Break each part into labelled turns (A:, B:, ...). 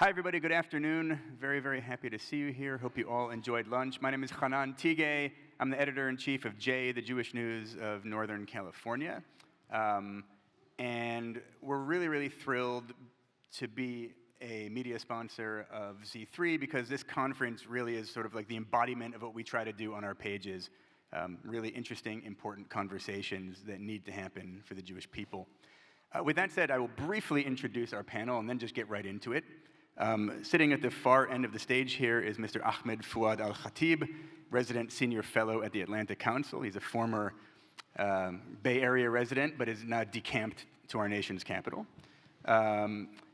A: Hi, everybody. Good afternoon. Very, very happy to see you here. Hope you all enjoyed lunch. My name is Hanan Tigay. I'm the editor-in-chief of J, the Jewish News of Northern California. And we're really, really thrilled to be a media sponsor of Z3 because this conference really is sort of like the embodiment of what we try to do on our pages. Really interesting, important conversations that need to happen for the Jewish people. With that said, I will briefly introduce our panel and then just get right into it. Sitting at the far end of the stage here is Mr. Ahmed Fouad Alkhatib, resident senior fellow at the Atlantic Council. He's a former Bay Area resident, but is now decamped to our nation's capital.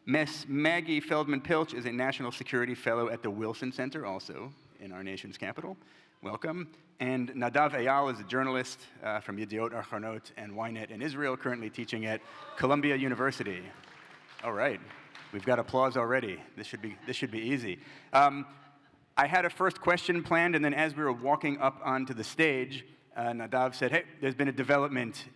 A: Ms. Maggie Feldman-Pilch is a national security fellow at the Wilson Center, also in our nation's capital. Welcome. And Nadav Eyal is a journalist from Yediot Ahronot and Ynet in Israel, currently teaching at Columbia University. All right. We've got applause already. This should be easy. I had a first question planned, and then as we were walking up onto the stage, Nadav said, hey, there's been a development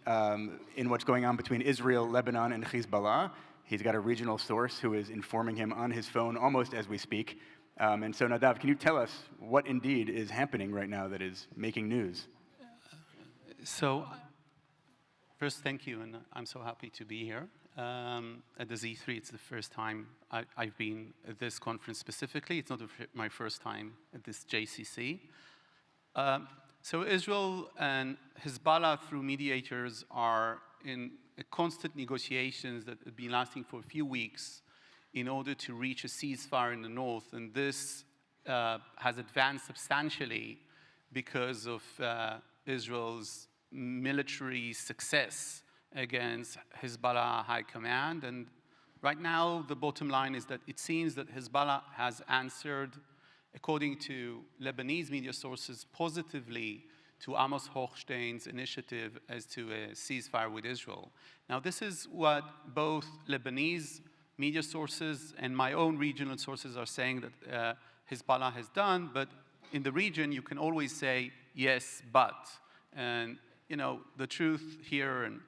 A: in what's going on between Israel, Lebanon, and Hezbollah. He's got a regional source who is informing him on his phone almost as we speak. And so, Nadav, can you tell us what indeed is happening right now that is making news?
B: So, first, thank you, and I'm so happy to be here. At the Z3, it's the first time I've been at this conference specifically. It's not my first time at this JCC. So Israel and Hezbollah, through mediators, are in constant negotiations that have been lasting for a few weeks in order to reach a ceasefire in the north. And this has advanced substantially because of Israel's military success against Hezbollah high command. And right now, the bottom line is that it seems that Hezbollah has answered, according to Lebanese media sources, positively to Amos Hochstein's initiative as to a ceasefire with Israel. Now, this is what both Lebanese media sources and my own regional sources are saying that Hezbollah has done, but in the region, you can always say, yes, but. And, you know, the truth here, and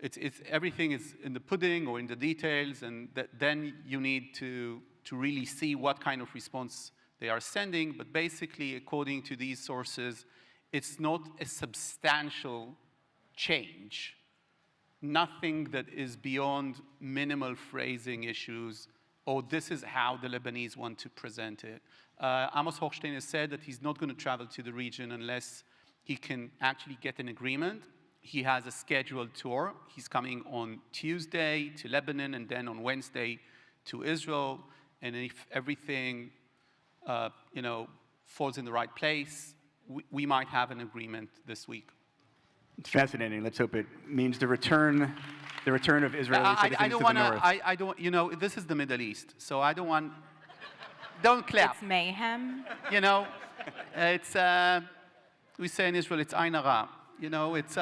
B: it's everything is in the pudding or in the details, and then you need to really see what kind of response they are sending. But basically, according to these sources, it's not a substantial change. Nothing that is beyond minimal phrasing issues, or this is how the Lebanese want to present it. Amos Hochstein has said that he's not going to travel to the region unless he can actually get an agreement. He has a scheduled tour. He's coming on Tuesday to Lebanon and then on Wednesday to Israel. And if everything, falls in the right place, we might have an agreement this week.
A: It's fascinating. Let's hope it means the return of Israeli citizens to the north.
B: I don't, this is the Middle East, so I don't want, don't clap.
C: It's mayhem.
B: It's, we say in Israel, it's Ain Hara. It's,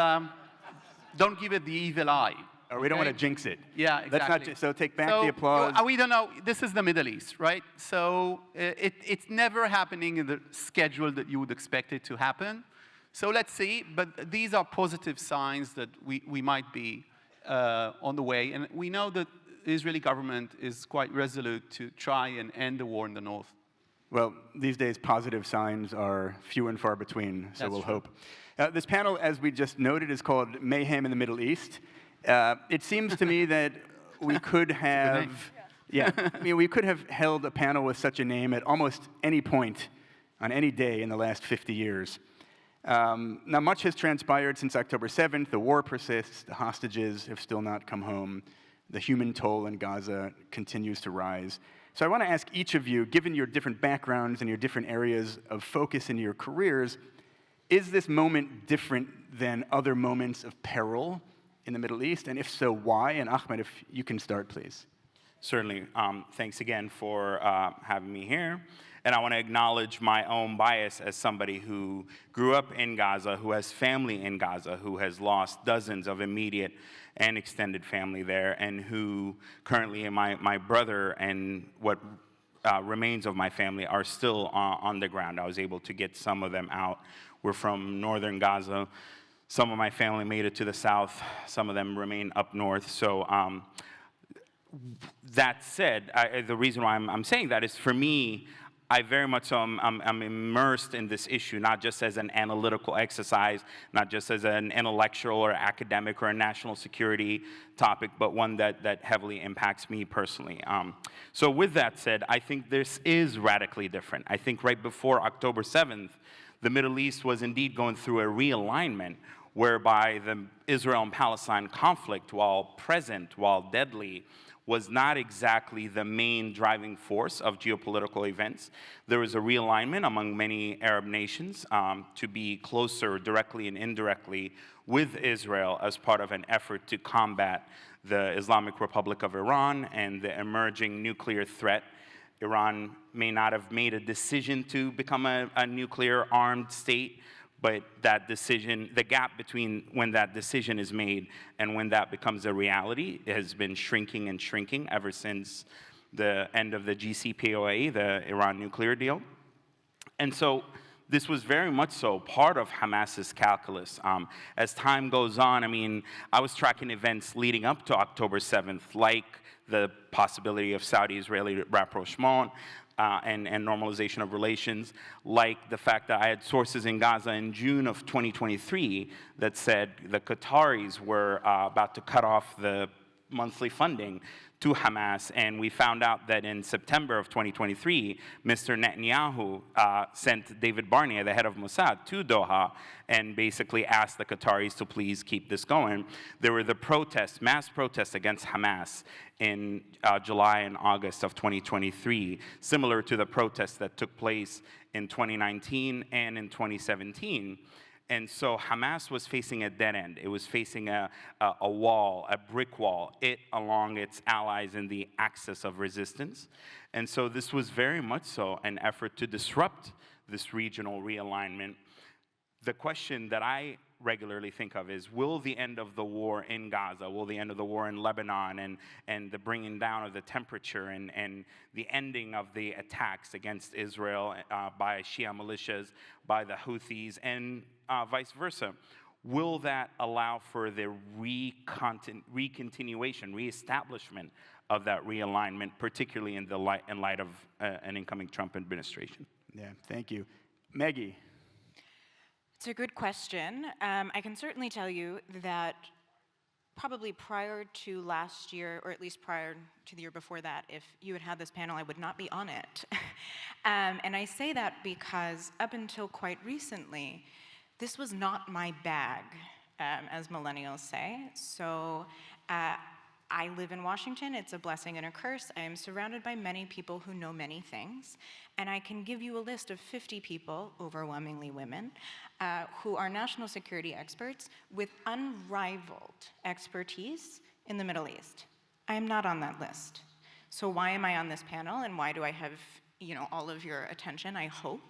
B: don't give it the evil eye.
A: Or we don't want to jinx it.
B: Yeah, exactly.
A: So take back the applause.
B: We don't know. This is the Middle East, right? So it's never happening in the schedule that you would expect it to happen. So let's see. But these are positive signs that we might be on the way. And we know that the Israeli government is quite resolute to try and end the war in the north.
A: Well, these days, positive signs are few and far between, so we'll hope. This panel, as we just noted, is called Mayhem in the Middle East. It seems to me that we could have, we could have held a panel with such a name at almost any point on any day in the last 50 years. Now, much has transpired since October 7th. The war persists. The hostages have still not come home. The human toll in Gaza continues to rise. So I want to ask each of you, given your different backgrounds and your different areas of focus in your careers, is this moment different than other moments of peril in the Middle East? And if so, why? And Ahmed, if you can start, please.
D: Certainly. Thanks again for having me here. And I want to acknowledge my own bias as somebody who grew up in Gaza, who has family in Gaza, who has lost dozens of immediate and extended family there, and who currently, my brother and what remains of my family are still on the ground. I was able to get some of them out. We're from northern Gaza. Some of my family made it to the south. Some of them remain up north. So That said, the reason why I'm saying that is, for me, I very much so I'm immersed in this issue, not just as an analytical exercise, not just as an intellectual or academic or a national security topic, but one that heavily impacts me personally. So with that said, I think this is radically different. I think right before October 7th, the Middle East was indeed going through a realignment whereby the Israel and Palestine conflict, while present, while deadly, was not exactly the main driving force of geopolitical events. There was a realignment among many Arab nations to be closer directly and indirectly with Israel as part of an effort to combat the Islamic Republic of Iran and the emerging nuclear threat. Iran may not have made a decision to become a nuclear armed state, but that decision, the gap between when that decision is made and when that becomes a reality has been shrinking and shrinking ever since the end of the JCPOA, the Iran nuclear deal. And so this was very much so part of Hamas's calculus. As time goes on, I mean, I was tracking events leading up to October 7th, like the possibility of Saudi-Israeli rapprochement, and normalization of relations, like the fact that I had sources in Gaza in June of 2023 that said the Qataris were about to cut off the monthly funding to Hamas, and we found out that in September of 2023, Mr. Netanyahu sent David Barnea, the head of Mossad, to Doha and basically asked the Qataris to please keep this going. There were the protests, mass protests against Hamas in July and August of 2023, similar to the protests that took place in 2019 and in 2017. And so Hamas was facing a dead end. It was facing a wall, a brick wall, it along its allies in the axis of resistance. And so this was very much so an effort to disrupt this regional realignment. The question that I regularly think of is, will the end of the war in Gaza, will the end of the war in Lebanon, and the bringing down of the temperature and the ending of the attacks against Israel by Shia militias, by the Houthis, and vice versa, will that allow for the recontinuation, reestablishment of that realignment, particularly in light of an incoming Trump administration?
A: Yeah, thank you. Maggie.
C: It's a good question. I can certainly tell you that probably prior to last year, or at least prior to the year before that, if you had had this panel, I would not be on it. And I say that because up until quite recently, this was not my bag, as millennials say. So I live in Washington. It's a blessing and a curse. I am surrounded by many people who know many things. And I can give you a list of 50 people, overwhelmingly women, who are national security experts with unrivaled expertise in the Middle East. I am not on that list. So why am I on this panel, and why do I have, all of your attention, I hope?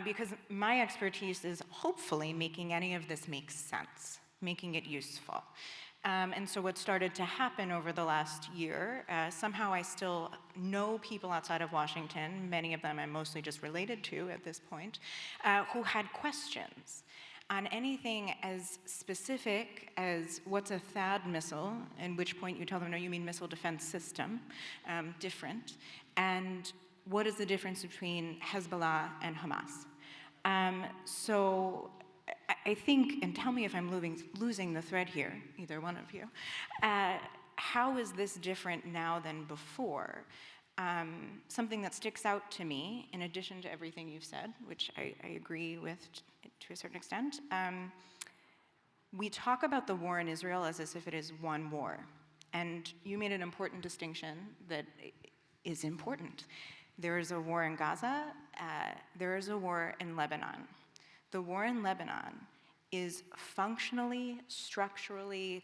C: Because my expertise is hopefully making any of this make sense, making it useful. And so what started to happen over the last year, somehow I still know people outside of Washington, many of them I'm mostly just related to at this point, who had questions on anything as specific as what's a THAAD missile, at which point you tell them, no, you mean missile defense system, different, and what is the difference between Hezbollah and Hamas? So I think, and tell me if I'm losing the thread here, either one of you, how is this different now than before? Something that sticks out to me, in addition to everything you've said, which I agree with to a certain extent, we talk about the war in Israel as if it is one war. And you made an important distinction that is important. There is a war in Gaza, there is a war in Lebanon. The war in Lebanon is functionally, structurally,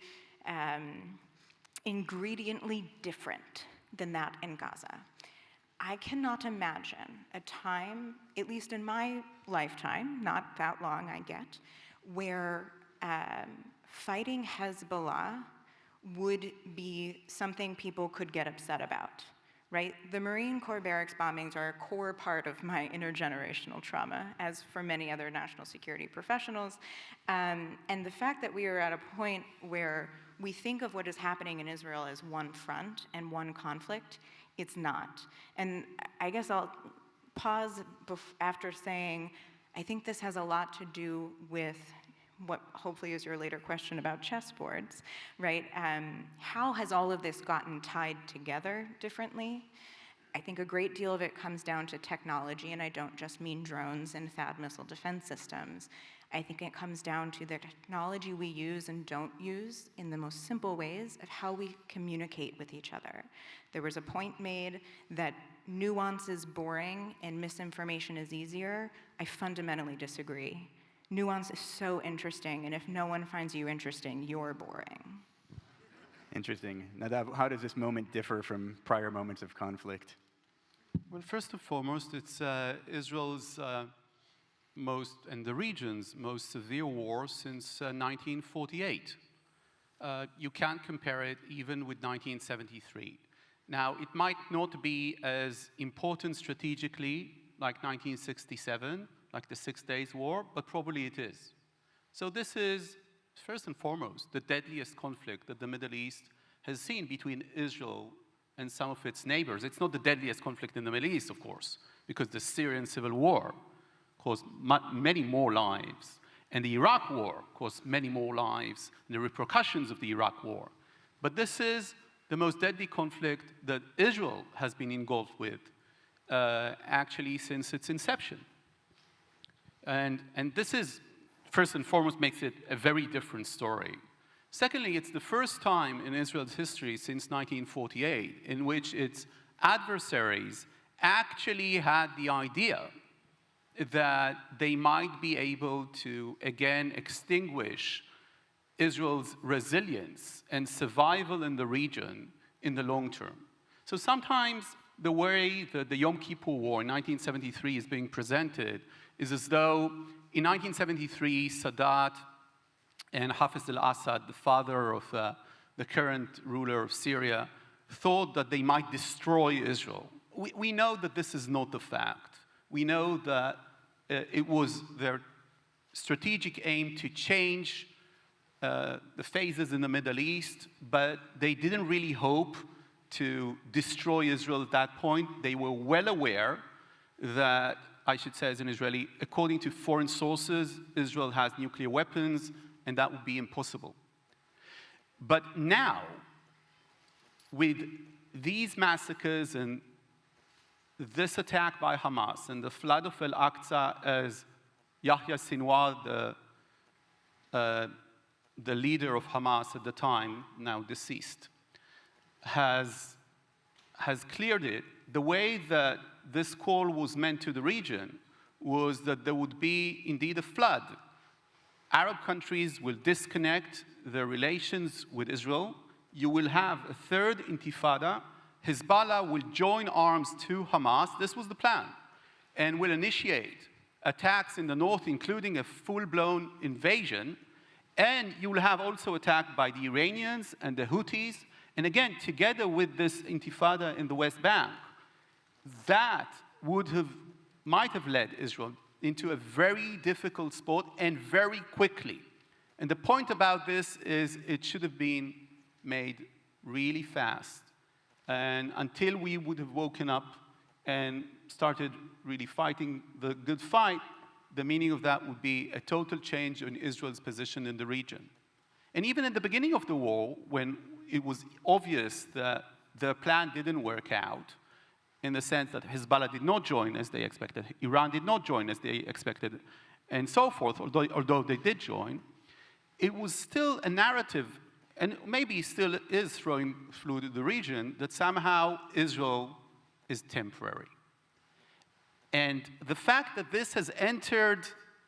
C: ingrediently different than that in Gaza. I cannot imagine a time, at least in my lifetime, not that long I get, where fighting Hezbollah would be something people could get upset about. Right? The Marine Corps barracks bombings are a core part of my intergenerational trauma, as for many other national security professionals. And the fact that we are at a point where we think of what is happening in Israel as one front and one conflict. It's not. And I guess I'll pause after saying, I think this has a lot to do with what hopefully is your later question about chessboards, right? How has all of this gotten tied together differently? I think a great deal of it comes down to technology, and I don't just mean drones and THAAD missile defense systems. I think it comes down to the technology we use and don't use in the most simple ways of how we communicate with each other. There was a point made that nuance is boring and misinformation is easier. I fundamentally disagree. Nuance is so interesting, and if no one finds you interesting, you're boring.
A: Interesting. Nadav, how does this moment differ from prior moments of conflict?
B: Well, first and foremost, it's Israel's most, and the region's most severe war since 1948. You can't compare it even with 1973. Now, it might not be as important strategically like 1967, like the 6 Days War, but probably it is. So this is, first and foremost, the deadliest conflict that the Middle East has seen between Israel and some of its neighbors. It's not the deadliest conflict in the Middle East, of course, because the Syrian civil war caused many more lives, and the Iraq war caused many more lives, and the repercussions of the Iraq war. But this is the most deadly conflict that Israel has been engulfed with, actually since its inception. And this is, first and foremost, makes it a very different story. Secondly, it's the first time in Israel's history since 1948 in which its adversaries actually had the idea that they might be able to, again, extinguish Israel's resilience and survival in the region in the long term. So sometimes the way that the Yom Kippur War in 1973 is being presented is as though in 1973, Sadat and Hafez al-Assad, the father of the current ruler of Syria, thought that they might destroy Israel. We know that this is not the fact. We know that it was their strategic aim to change the phases in the Middle East, but they didn't really hope to destroy Israel at that point. They were well aware that, I should say as an Israeli, according to foreign sources, Israel has nuclear weapons, and that would be impossible. But now, with these massacres and this attack by Hamas and the flood of Al-Aqsa, as Yahya Sinwar, the leader of Hamas at the time, now deceased, has cleared it, the way that this call was meant to the region was that there would be indeed a flood. Arab countries will disconnect their relations with Israel. You will have a third intifada. Hezbollah will join arms to Hamas. This was the plan. And will initiate attacks in the north, including a full-blown invasion. And you will have also attack by the Iranians and the Houthis. And again, together with this intifada in the West Bank, that might have led Israel into a very difficult spot and very quickly. And the point about this is it should have been made really fast. And until we would have woken up and started really fighting the good fight, the meaning of that would be a total change in Israel's position in the region. And even at the beginning of the war, when it was obvious that the plan didn't work out, in the sense that Hezbollah did not join as they expected, Iran did not join as they expected, and so forth, although they did join, it was still a narrative, and maybe still is throwing through the region, that somehow Israel is temporary. And the fact that this has entered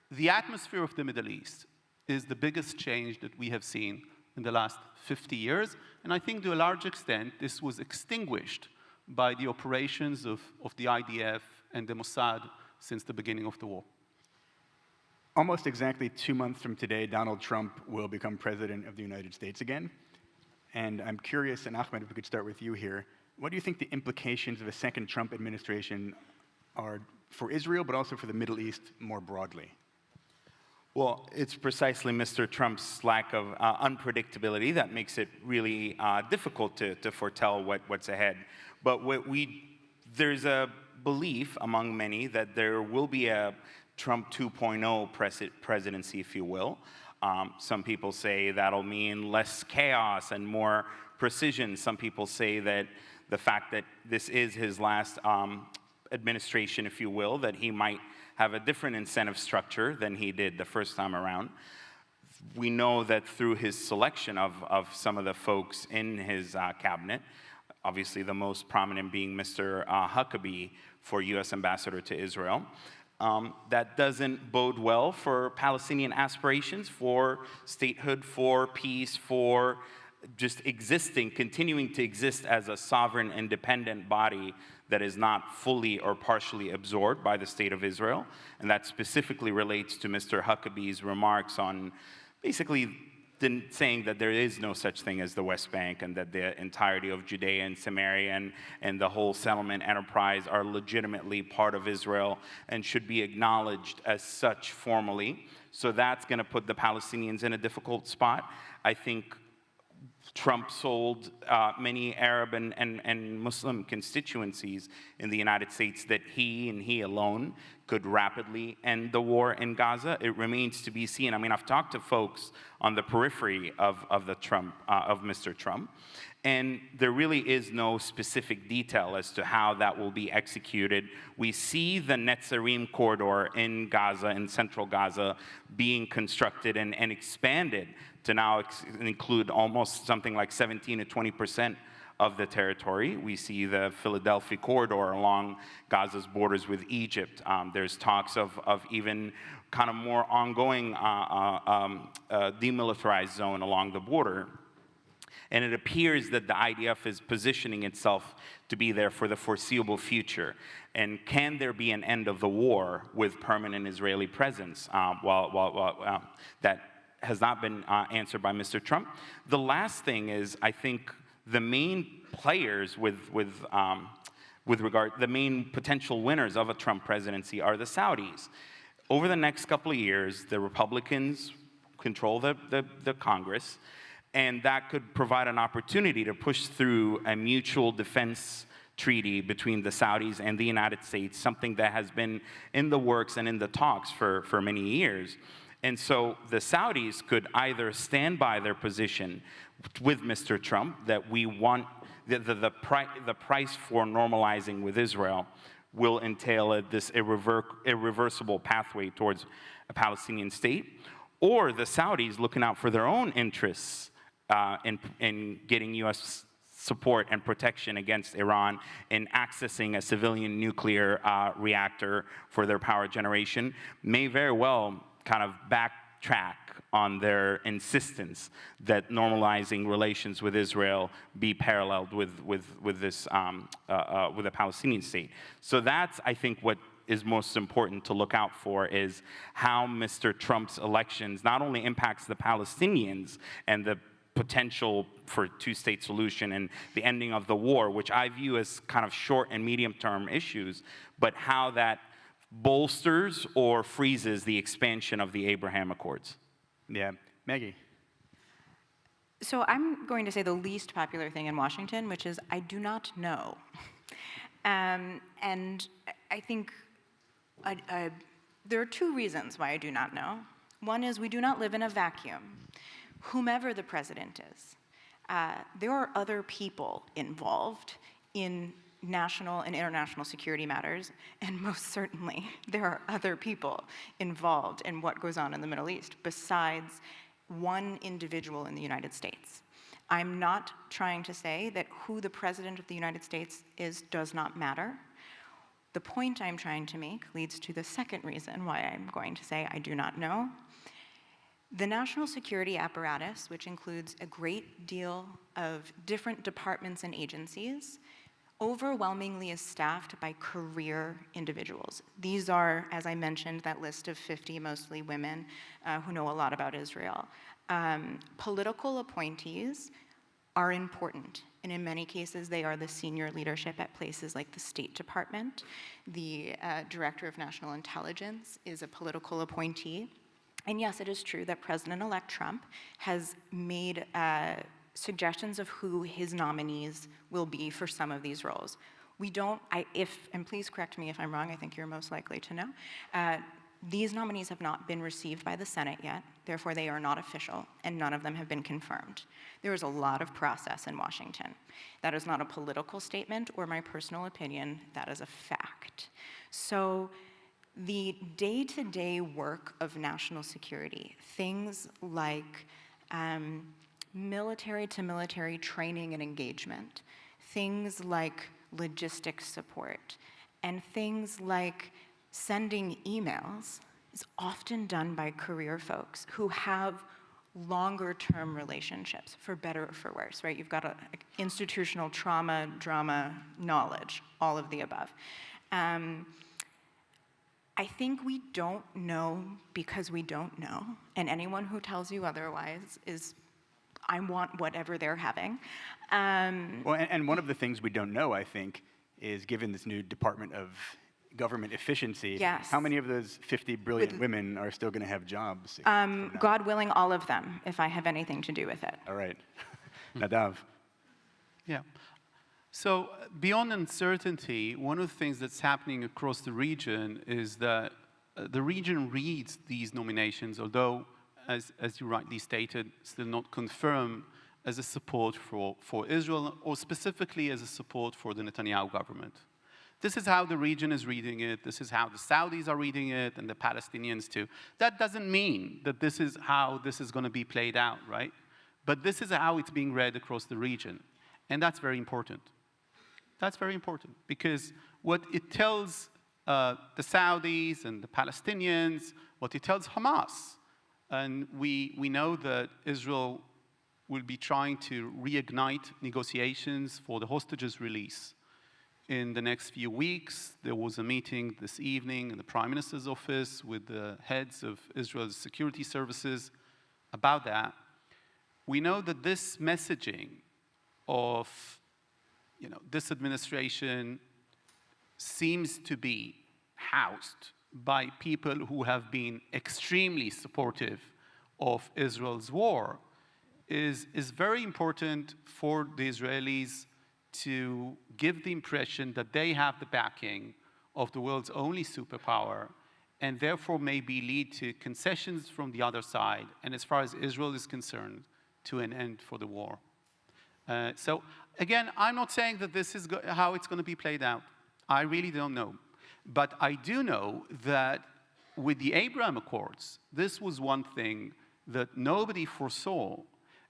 B: the atmosphere of the Middle East is the biggest change that we have seen in the last 50 years, and I think to a large extent this was extinguished by the operations of the IDF and the Mossad since the beginning of the war.
A: Almost exactly 2 months from today, Donald Trump will become president of the United States again. And I'm curious, and Ahmed, if we could start with you here, what do you think the implications of a second Trump administration are for Israel, but also for the Middle East more broadly?
D: Well, it's precisely Mr. Trump's lack of unpredictability that makes it really difficult to foretell what's ahead. But there's a belief among many that there will be a Trump 2.0 presidency, if you will. Some people say that'll mean less chaos and more precision. Some people say that the fact that this is his last administration, if you will, that he might have a different incentive structure than he did the first time around. We know that through his selection of some of the folks in his cabinet, obviously the most prominent being Mr. Huckabee for U.S. Ambassador to Israel, that doesn't bode well for Palestinian aspirations, for statehood, for peace, for just existing, continuing to exist as a sovereign, independent body that is not fully or partially absorbed by the state of Israel. And that specifically relates to Mr. Huckabee's remarks on basically saying that there is no such thing as the West Bank and that the entirety of Judea and Samaria and the whole settlement enterprise are legitimately part of Israel and should be acknowledged as such formally. So that's going to put the Palestinians in a difficult spot. I think Trump sold many Arab and Muslim constituencies in the United States that he alone could rapidly end the war in Gaza. It remains to be seen. I mean, I've talked to folks on the periphery of Mr. Trump, and there really is no specific detail as to how that will be executed. We see the Netzarim corridor in Gaza, in central Gaza, being constructed and expanded to now include almost something like 17 to 20% of the territory. We see the Philadelphia corridor along Gaza's borders with Egypt. There's talks of even kind of more ongoing demilitarized zone along the border. And it appears that the IDF is positioning itself to be there for the foreseeable future. And can there be an end of the war with permanent Israeli presence? That has not been answered by Mr. Trump. The last thing is, I think the main players the main potential winners of a Trump presidency are the Saudis. Over the next couple of years, the Republicans control the Congress, and that could provide an opportunity to push through a mutual defense treaty between the Saudis and the United States, something that has been in the works and in the talks for many years. And so the Saudis could either stand by their position with Mr. Trump that we want the price for normalizing with Israel will entail this irreversible pathway towards a Palestinian state, or the Saudis looking out for their own interests in getting U.S. support and protection against Iran in accessing a civilian nuclear reactor for their power generation, may very well kind of backtrack on their insistence that normalizing relations with Israel be paralleled with a Palestinian state. So that's, I think, what is most important to look out for is how Mr. Trump's elections not only impacts the Palestinians and the potential for two-state solution and the ending of the war, which I view as kind of short and medium-term issues, but how that bolsters or freezes the expansion of the Abraham Accords.
A: Yeah. Maggie?
C: So I'm going to say the least popular thing in Washington, which is I do not know. And I think there are two reasons why I do not know. One is we do not live in a vacuum. Whomever the president is, there are other people involved in national and international security matters, and most certainly there are other people involved in what goes on in the Middle East besides one individual in the United States. I'm not trying to say that who the president of the United States is does not matter. The point I'm trying to make leads to the second reason why I'm going to say I do not know. The national security apparatus, which includes a great deal of different departments and agencies, overwhelmingly is staffed by career individuals. These are, as I mentioned, that list of 50, mostly women, who know a lot about Israel. Political appointees are important, and in many cases, they are the senior leadership at places like the State Department. The Director of National Intelligence is a political appointee. And yes, it is true that President-elect Trump has made suggestions of who his nominees will be for some of these roles. We don't, and please correct me if I'm wrong, I think you're most likely to know, these nominees have not been received by the Senate yet, therefore they are not official, and none of them have been confirmed. There is a lot of process in Washington. That is not a political statement or my personal opinion, that is a fact. So the day-to-day work of national security, things like military-to-military training and engagement, things like logistics support, and things like sending emails is often done by career folks who have longer-term relationships, for better or for worse, right? You've got institutional trauma, drama, knowledge, all of the above. I think we don't know because we don't know, and anyone who tells you otherwise is, I want whatever they're having.
A: Well, and one of the things we don't know, I think, is given this new Department of Government Efficiency,
C: yes.
A: How many of those 50 brilliant women are still going to have jobs?
C: God willing, all of them, if I have anything to do with it.
A: All right. Nadav.
B: Yeah. So beyond uncertainty, one of the things that's happening across the region is that the region reads these nominations, although, as you rightly stated, still not confirmed as a support for Israel, or specifically as a support for the Netanyahu government. This is how the region is reading it. This is how the Saudis are reading it, and the Palestinians too. That doesn't mean that this is how this is going to be played out, right? But this is how it's being read across the region. And that's very important. That's very important, because what it tells the Saudis and the Palestinians, what it tells Hamas, and we know that Israel will be trying to reignite negotiations for the hostages release. In the next few weeks, there was a meeting this evening in the Prime Minister's office with the heads of Israel's security services about that. We know that this messaging of this administration seems to be housed by people who have been extremely supportive of Israel's war is very important for the Israelis to give the impression that they have the backing of the world's only superpower, and therefore maybe lead to concessions from the other side, and as far as Israel is concerned, to an end for the war. So again, I'm not saying that this is how it's going to be played out. I really don't know. But I do know that with the Abraham Accords, this was one thing that nobody foresaw.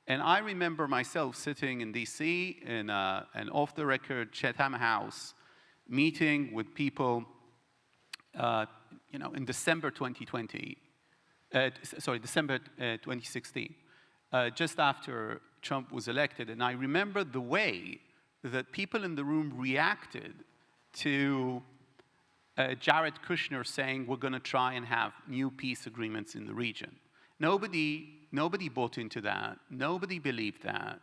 B: And I remember myself sitting in DC in an off-the-record Chatham House meeting with people, in December 2020, December 2016, just after Trump was elected. And I remember the way that people in the room reacted to Jared Kushner saying we're going to try and have new peace agreements in the region. Nobody bought into that. Nobody believed that.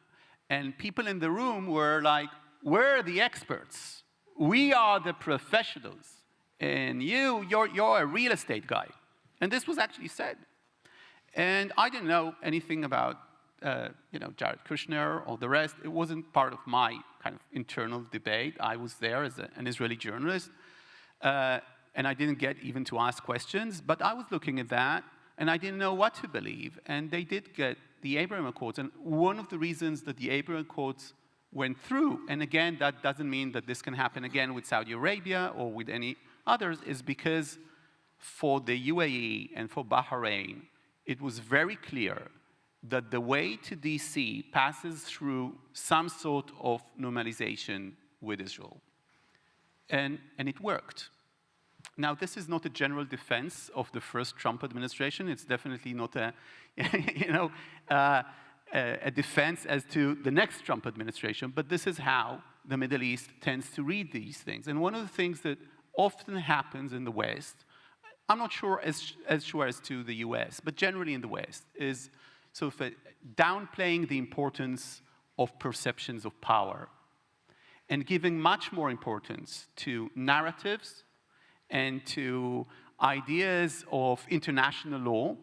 B: And people in the room were like, we're the experts. We are the professionals. And you're a real estate guy. And this was actually said. And I didn't know anything about Jared Kushner or the rest. It wasn't part of my kind of internal debate. I was there as an Israeli journalist. And I didn't get even to ask questions. But I was looking at that. And I didn't know what to believe. And they did get the Abraham Accords. And one of the reasons that the Abraham Accords went through, and again, that doesn't mean that this can happen again with Saudi Arabia or with any others, is because for the UAE and for Bahrain, it was very clear that the way to DC passes through some sort of normalization with Israel. And it worked. Now, this is not a general defense of the first Trump administration. It's definitely not a defense as to the next Trump administration. But this is how the Middle East tends to read these things. And one of the things that often happens in the West, I'm not sure as sure as to the US, but generally in the West, is sort of downplaying the importance of perceptions of power and giving much more importance to narratives and to ideas of international law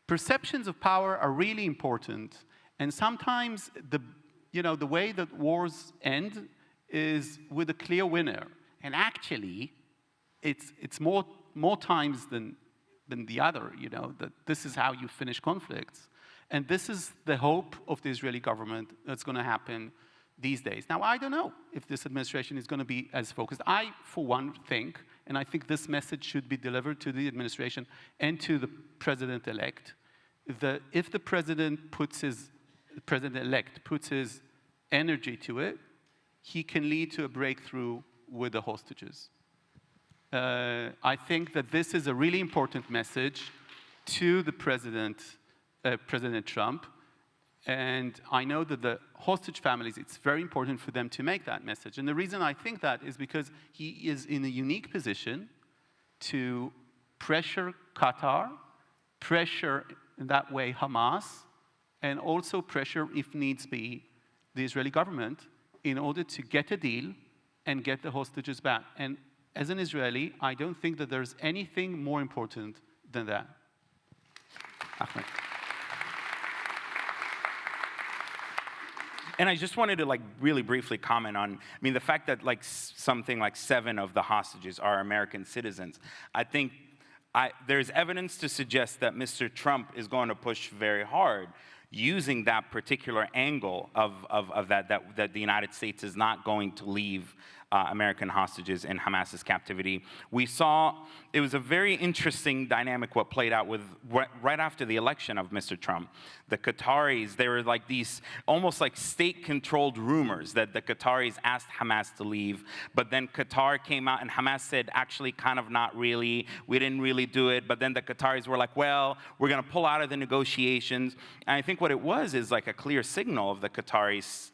B: perceptions of power are really important, and sometimes the way that wars end is with a clear winner. And actually, it's more times than the other, that this is how you finish conflicts. And this is the hope of the Israeli government that's going to happen these days. Now, I don't know if this administration is going to be as focused. I, for one, think, and I think this message should be delivered to the administration and to the president-elect, that if the president-elect puts his energy to it, he can lead to a breakthrough with the hostages. I think that this is a really important message to the President Trump, and I know that the hostage families, it's very important for them to make that message. And the reason I think that is because he is in a unique position to pressure Qatar, pressure in that way Hamas, and also pressure, if needs be, the Israeli government in order to get a deal and get the hostages back. And as an Israeli, I don't think that there's anything more important than that. Ahmed.
D: And I just wanted to really briefly comment on, the fact that something like 7 of the hostages are American citizens. I think there's evidence to suggest that Mr. Trump is going to push very hard using that particular angle of that the United States is not going to leave American hostages in Hamas's captivity. We saw, it was a very interesting dynamic what played out with right after the election of Mr. Trump. The Qataris, they were these almost like state-controlled rumors that the Qataris asked Hamas to leave, but then Qatar came out and Hamas said, actually, kind of not really, we didn't really do it, but then the Qataris were like, well, we're gonna pull out of the negotiations. And I think what it was is a clear signal of the Qataris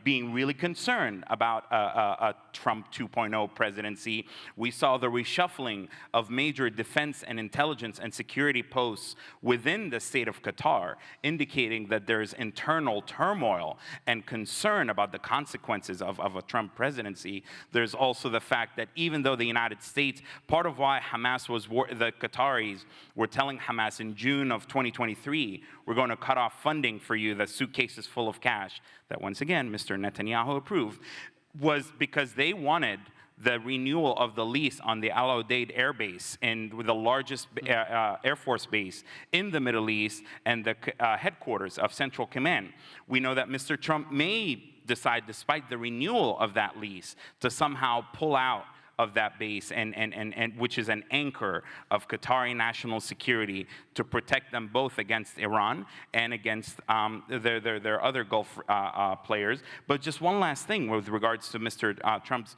D: being really concerned about a Trump 2.0 presidency. We saw the reshuffling of major defense and intelligence and security posts within the state of Qatar, indicating that there's internal turmoil and concern about the consequences of a Trump presidency. There's also the fact that even though the United States, part of why the Qataris were telling Hamas in June of 2023, we're going to cut off funding for you, the suitcases full of cash, that once again, Mr. Netanyahu approved, was because they wanted the renewal of the lease on the Al Udeid Air Base, and the largest Air Force base in the Middle East and the headquarters of Central Command. We know that Mr. Trump may decide, despite the renewal of that lease, to somehow pull out of that base, and which is an anchor of Qatari national security to protect them both against Iran and against their other Gulf players. But just one last thing with regards to Mr. Trump's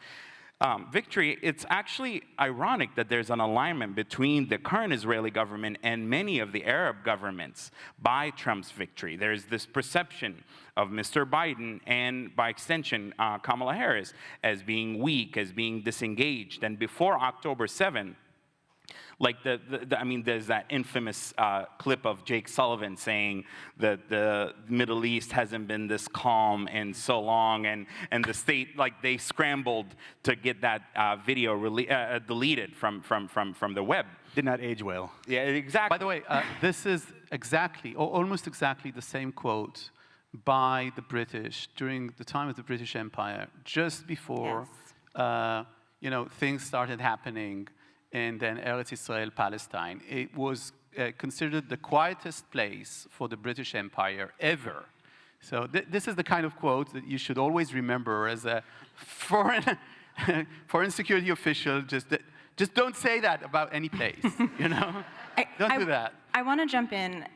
D: victory, it's actually ironic that there's an alignment between the current Israeli government and many of the Arab governments by Trump's victory. There's this perception of Mr. Biden and, by extension, Kamala Harris as being weak, as being disengaged. And before October 7th, there's that infamous clip of Jake Sullivan saying that the Middle East hasn't been this calm in so long, and the state, they scrambled to get that video deleted from the web.
A: Did not age well.
D: Yeah, exactly.
B: By the way, this is almost exactly the same quote by the British during the time of the British Empire, just before things started happening. And then Eretz Israel, Palestine. It was considered the quietest place for the British Empire ever. So this is the kind of quote that you should always remember as a foreign security official. Just don't say that about any place. Don't do that.
C: I want to jump in.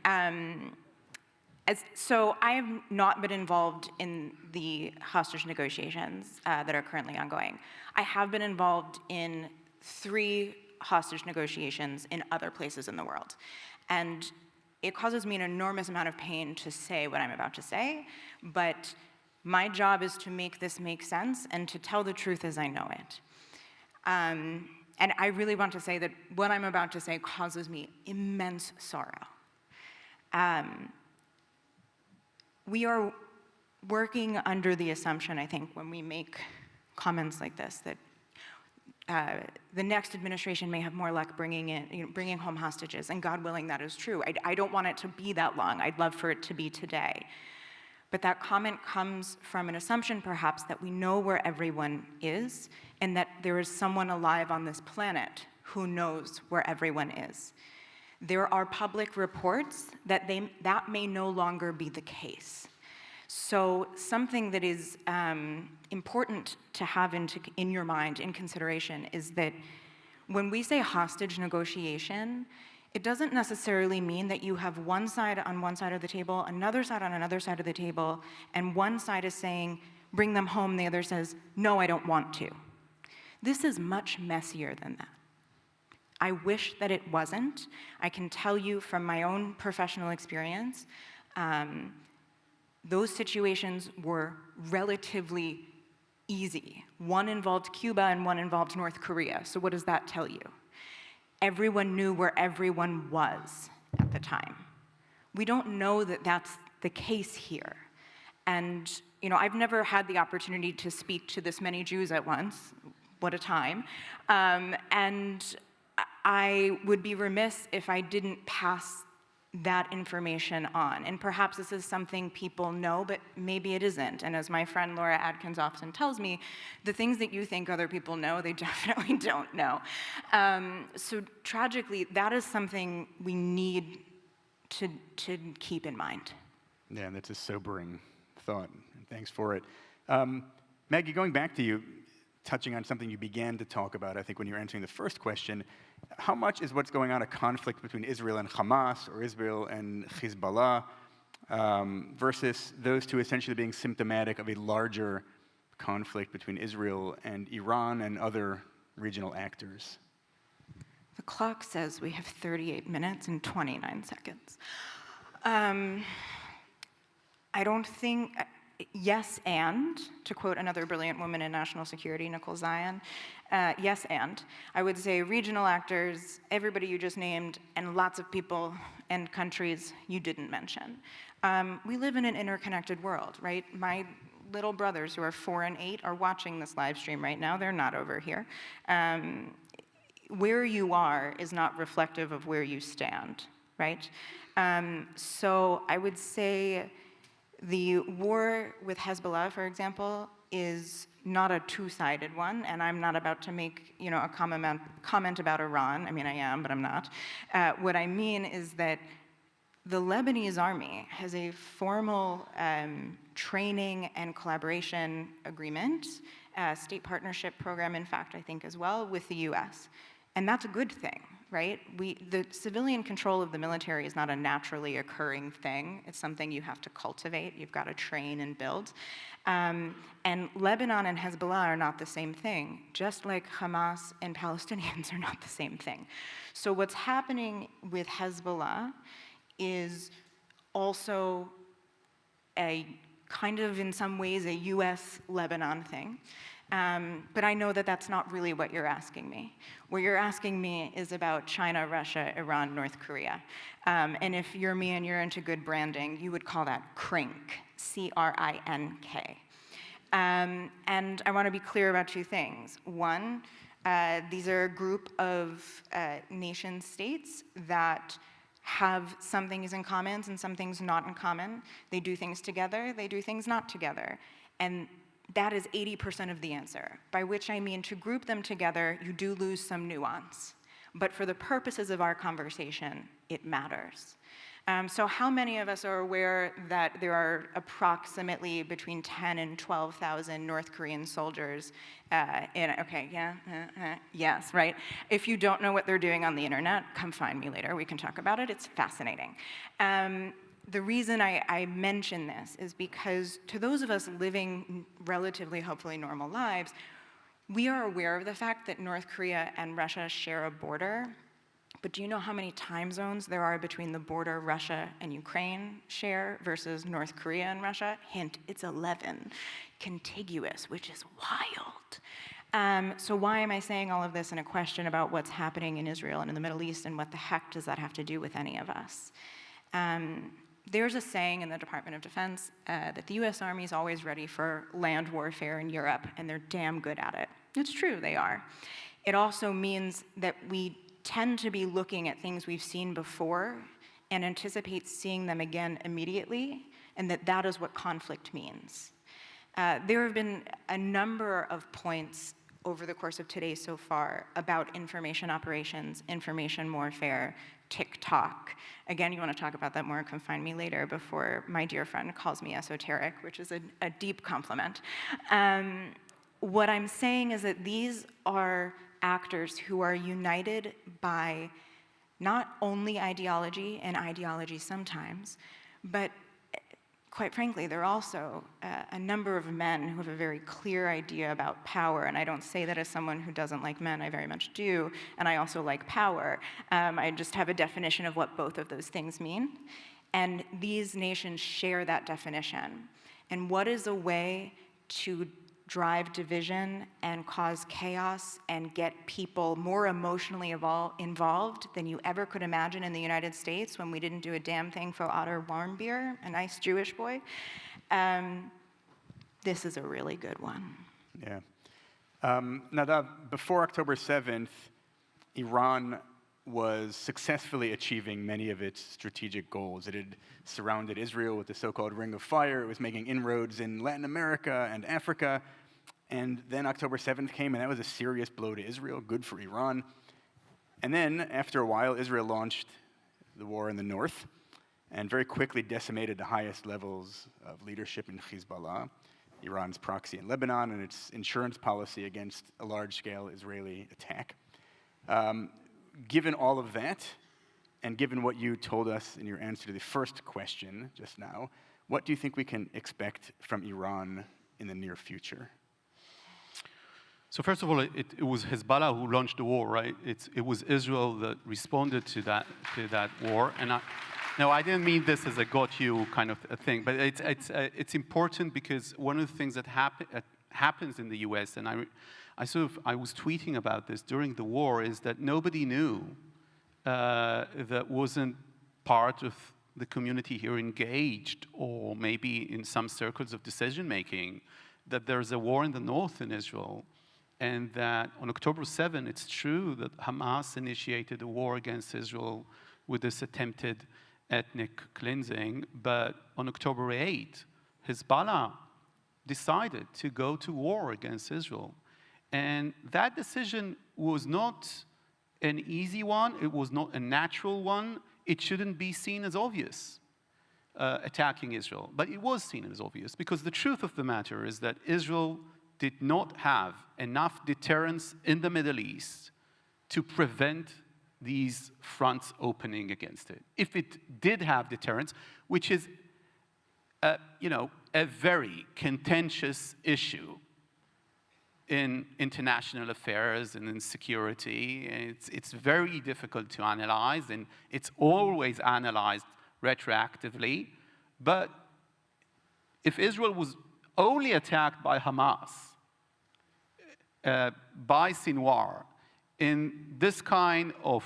C: So I have not been involved in the hostage negotiations that are currently ongoing. I have been involved in 3 hostage negotiations in other places in the world. And it causes me an enormous amount of pain to say what I'm about to say, but my job is to make this make sense and to tell the truth as I know it. And I really want to say that what I'm about to say causes me immense sorrow. We are working under the assumption, I think, when we make comments like this, that the next administration may have more luck bringing home hostages, and God willing, that is true. I don't want it to be that long. I'd love for it to be today. But that comment comes from an assumption, perhaps, that we know where everyone is, and that there is someone alive on this planet who knows where everyone is. There are public reports that that may no longer be the case. So something that is important to have in your mind, in consideration, is that when we say hostage negotiation, it doesn't necessarily mean that you have one side on one side of the table, another side on another side of the table, and one side is saying, bring them home, the other says, no, I don't want to. This is much messier than that. I wish that it wasn't. I can tell you from my own professional experience, those situations were relatively easy. One involved Cuba and one involved North Korea. So what does that tell you? Everyone knew where everyone was at the time. We don't know that that's the case here. And I've never had the opportunity to speak to this many Jews at once. What a time. And I would be remiss if I didn't pass that information on. And perhaps this is something people know, but maybe it isn't. And as my friend Laura Adkins often tells me, the things that you think other people know, they definitely don't know. So tragically, that is something we need to keep in mind.
A: Yeah, and that's a sobering thought, and thanks for it. Maggie, going back to you, touching on something you began to talk about, I think, when you were answering the first question, how much is what's going on a conflict between Israel and Hamas, or Israel and Hezbollah, versus those two essentially being symptomatic of a larger conflict between Israel and Iran and other regional actors?
C: The clock says we have 38 minutes and 29 seconds. I don't think, yes, and, to quote another brilliant woman in national security, Nicole Zion, yes, and. I would say regional actors, everybody you just named, and lots of people and countries you didn't mention. We live in an interconnected world, right? My little brothers who are 4 and 8 are watching this live stream right now. They're not over here. Where you are is not reflective of where you stand, right? So I would say the war with Hezbollah, for example, is not a two-sided one, and I'm not about to make a comment about Iran. I mean, I am, but I'm not. What I mean is that the Lebanese army has a formal training and collaboration agreement, state partnership program, in fact, I think as well, with the US. And that's a good thing, right? The civilian control of the military is not a naturally occurring thing. It's something you have to cultivate. You've got to train and build. And Lebanon and Hezbollah are not the same thing, just like Hamas and Palestinians are not the same thing. So what's happening with Hezbollah is also a kind of, in some ways, a US-Lebanon thing. But I know that that's not really what you're asking me. What you're asking me is about China, Russia, Iran, North Korea. And if you're me and you're into good branding, you would call that CRINK, C-R-I-N-K. And I want to be clear about two things. One, these are a group of nation states that have some things in common and some things not in common. They do things together, they do things not together. And that is 80% of the answer, by which I mean to group them together, you do lose some nuance. But for the purposes of our conversation, it matters. So how many of us are aware that there are approximately between 10 and 12,000 North Korean soldiers yes, right? If you don't know what they're doing on the internet, come find me later. We can talk about it. It's fascinating. The reason I mention this is because to those of us living relatively, hopefully, normal lives, we are aware of the fact that North Korea and Russia share a border. But do you know how many time zones there are between the border Russia and Ukraine share versus North Korea and Russia? Hint, it's 11. Contiguous, which is wild. So why am I saying all of this in a question about what's happening in Israel and in the Middle East, and what the heck does that have to do with any of us? There's a saying in the Department of Defense that the US Army is always ready for land warfare in Europe, and they're damn good at it. It's true, they are. it also means that we tend to be looking at things we've seen before and anticipate seeing them again immediately, and that is what conflict means. There have been a number of points over the course of today so far about information operations, information warfare, TikTok. Again, you want to talk about that more, come find me later before my dear friend calls me esoteric, which is a deep compliment. What I'm saying is that these are actors who are united by not only ideology, and ideology sometimes, but quite frankly, they're also a number of men who have a very clear idea about power, and I don't say that as someone who doesn't like men, I very much do, and I also like power. I just have a definition of what both of those things mean, and these nations share that definition. And what is a way to drive division and cause chaos and get people more emotionally involved than you ever could imagine in the United States when we didn't do a damn thing for Otter Warmbier, a nice Jewish boy? This is a really good one.
A: Yeah. Now, before October 7th, Iran was successfully achieving many of its strategic goals. It had surrounded Israel with the so-called Ring of Fire. It was making inroads in Latin America and Africa. And then October 7th came, and that was a serious blow to Israel, good for Iran. And then, after a while, Israel launched the war in the north and very quickly decimated the highest levels of leadership in Hezbollah, Iran's proxy in Lebanon, and its insurance policy against a large-scale Israeli attack. Given all of that, and given what you told us in your answer to the first question just now, what do you think we can expect from Iran in the near future?
B: So first of all, it was Hezbollah who launched the war, right? It was Israel that responded to that war. And I didn't mean this as a got you kind of a thing, but it's important because one of the things that happens in the U.S. and I was tweeting about this during the war, is that nobody knew that wasn't part of the community here engaged, or maybe in some circles of decision-making, that there's a war in the north in Israel, and that on October 7, it's true that Hamas initiated a war against Israel with this attempted ethnic cleansing, but on October 8, Hezbollah decided to go to war against Israel. And that decision was not an easy one. It was not a natural one. It shouldn't be seen as obvious, attacking Israel. But it was seen as obvious, because the truth of the matter is that Israel did not have enough deterrence in the Middle East to prevent these fronts opening against it. If it did have deterrence, which is a very contentious issue in international affairs and in security. It's very difficult to analyze, and it's always analyzed retroactively. But if Israel was only attacked by Hamas, by Sinwar, in this kind of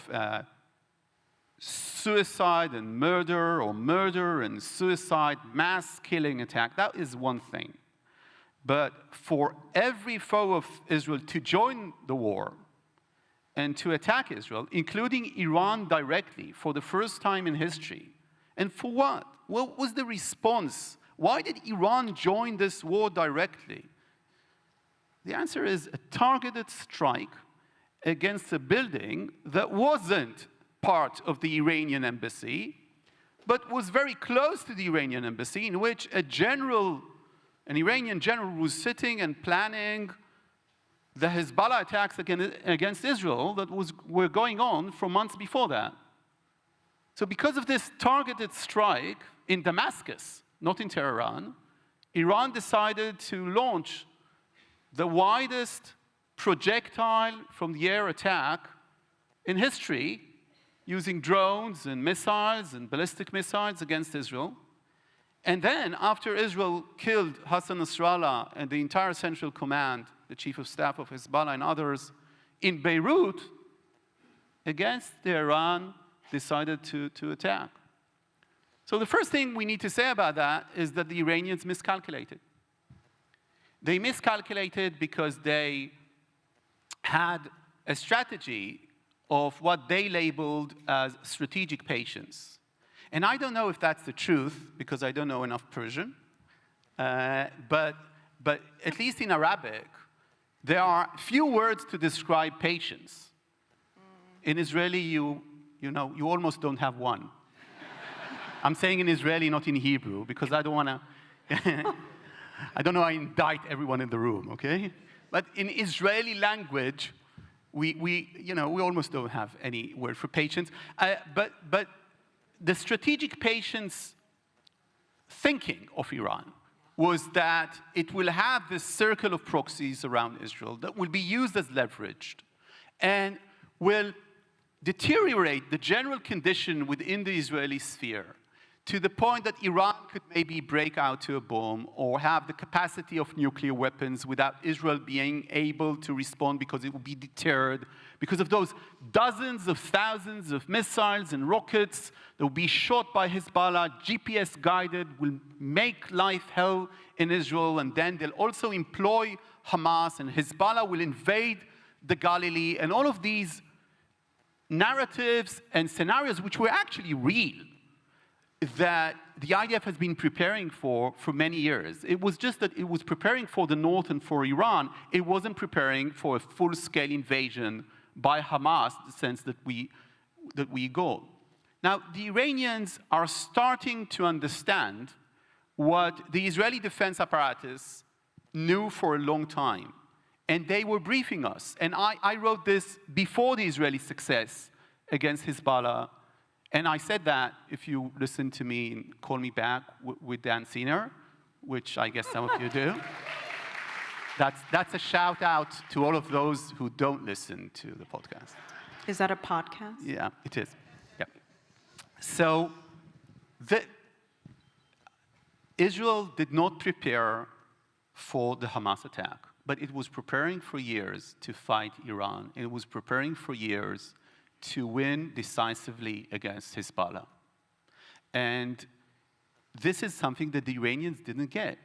B: suicide and murder, or murder and suicide, mass killing attack, that is one thing. But for every foe of Israel to join the war and to attack Israel, including Iran directly for the first time in history, and for what? What was the response? Why did Iran join this war directly? The answer is a targeted strike against a building that wasn't part of the Iranian embassy, but was very close to the Iranian embassy, in which an Iranian general was sitting and planning the Hezbollah attacks against Israel that were going on for months before that. So because of this targeted strike in Damascus, not in Tehran, Iran decided to launch the widest projectile from the air attack in history, using drones and missiles and ballistic missiles against Israel. And then, after Israel killed Hassan Nasrallah and the entire Central Command, the Chief of Staff of Hezbollah and others, in Beirut, against Tehran, decided to attack. So the first thing we need to say about that is that the Iranians miscalculated. They miscalculated because they had a strategy of what they labeled as strategic patience. And I don't know if that's the truth, because I don't know enough Persian, but at least in Arabic, there are few words to describe patience. In Israeli, you almost don't have one. I'm saying in Israeli, not in Hebrew, because I don't want to, I don't know, I indict everyone in the room, okay? But in Israeli language, we almost don't have any word for patience. But the strategic patience thinking of Iran was that it will have this circle of proxies around Israel that will be used as leveraged and will deteriorate the general condition within the Israeli sphere to the point that Iran could maybe break out to a bomb or have the capacity of nuclear weapons without Israel being able to respond because it would be deterred, because of those dozens of thousands of missiles and rockets that will be shot by Hezbollah, GPS guided, will make life hell in Israel, and then they'll also employ Hamas, and Hezbollah will invade the Galilee, and all of these narratives and scenarios, which were actually real, that the IDF has been preparing for many years. It was just that it was preparing for the North and for Iran. It wasn't preparing for a full-scale invasion by Hamas, the sense that we go. Now, the Iranians are starting to understand what the Israeli defense apparatus knew for a long time. And they were briefing us. And I wrote this before the Israeli success against Hezbollah. And I said that, if you listen to me and call me back with Dan Senior, which I guess some of you do, that's a shout out to all of those who don't listen to the podcast.
C: Is that a podcast?
B: Yeah, it is. Yeah. So Israel did not prepare for the Hamas attack, but it was preparing for years to fight Iran. It was preparing for years to win decisively against Hezbollah. And this is something that the Iranians didn't get.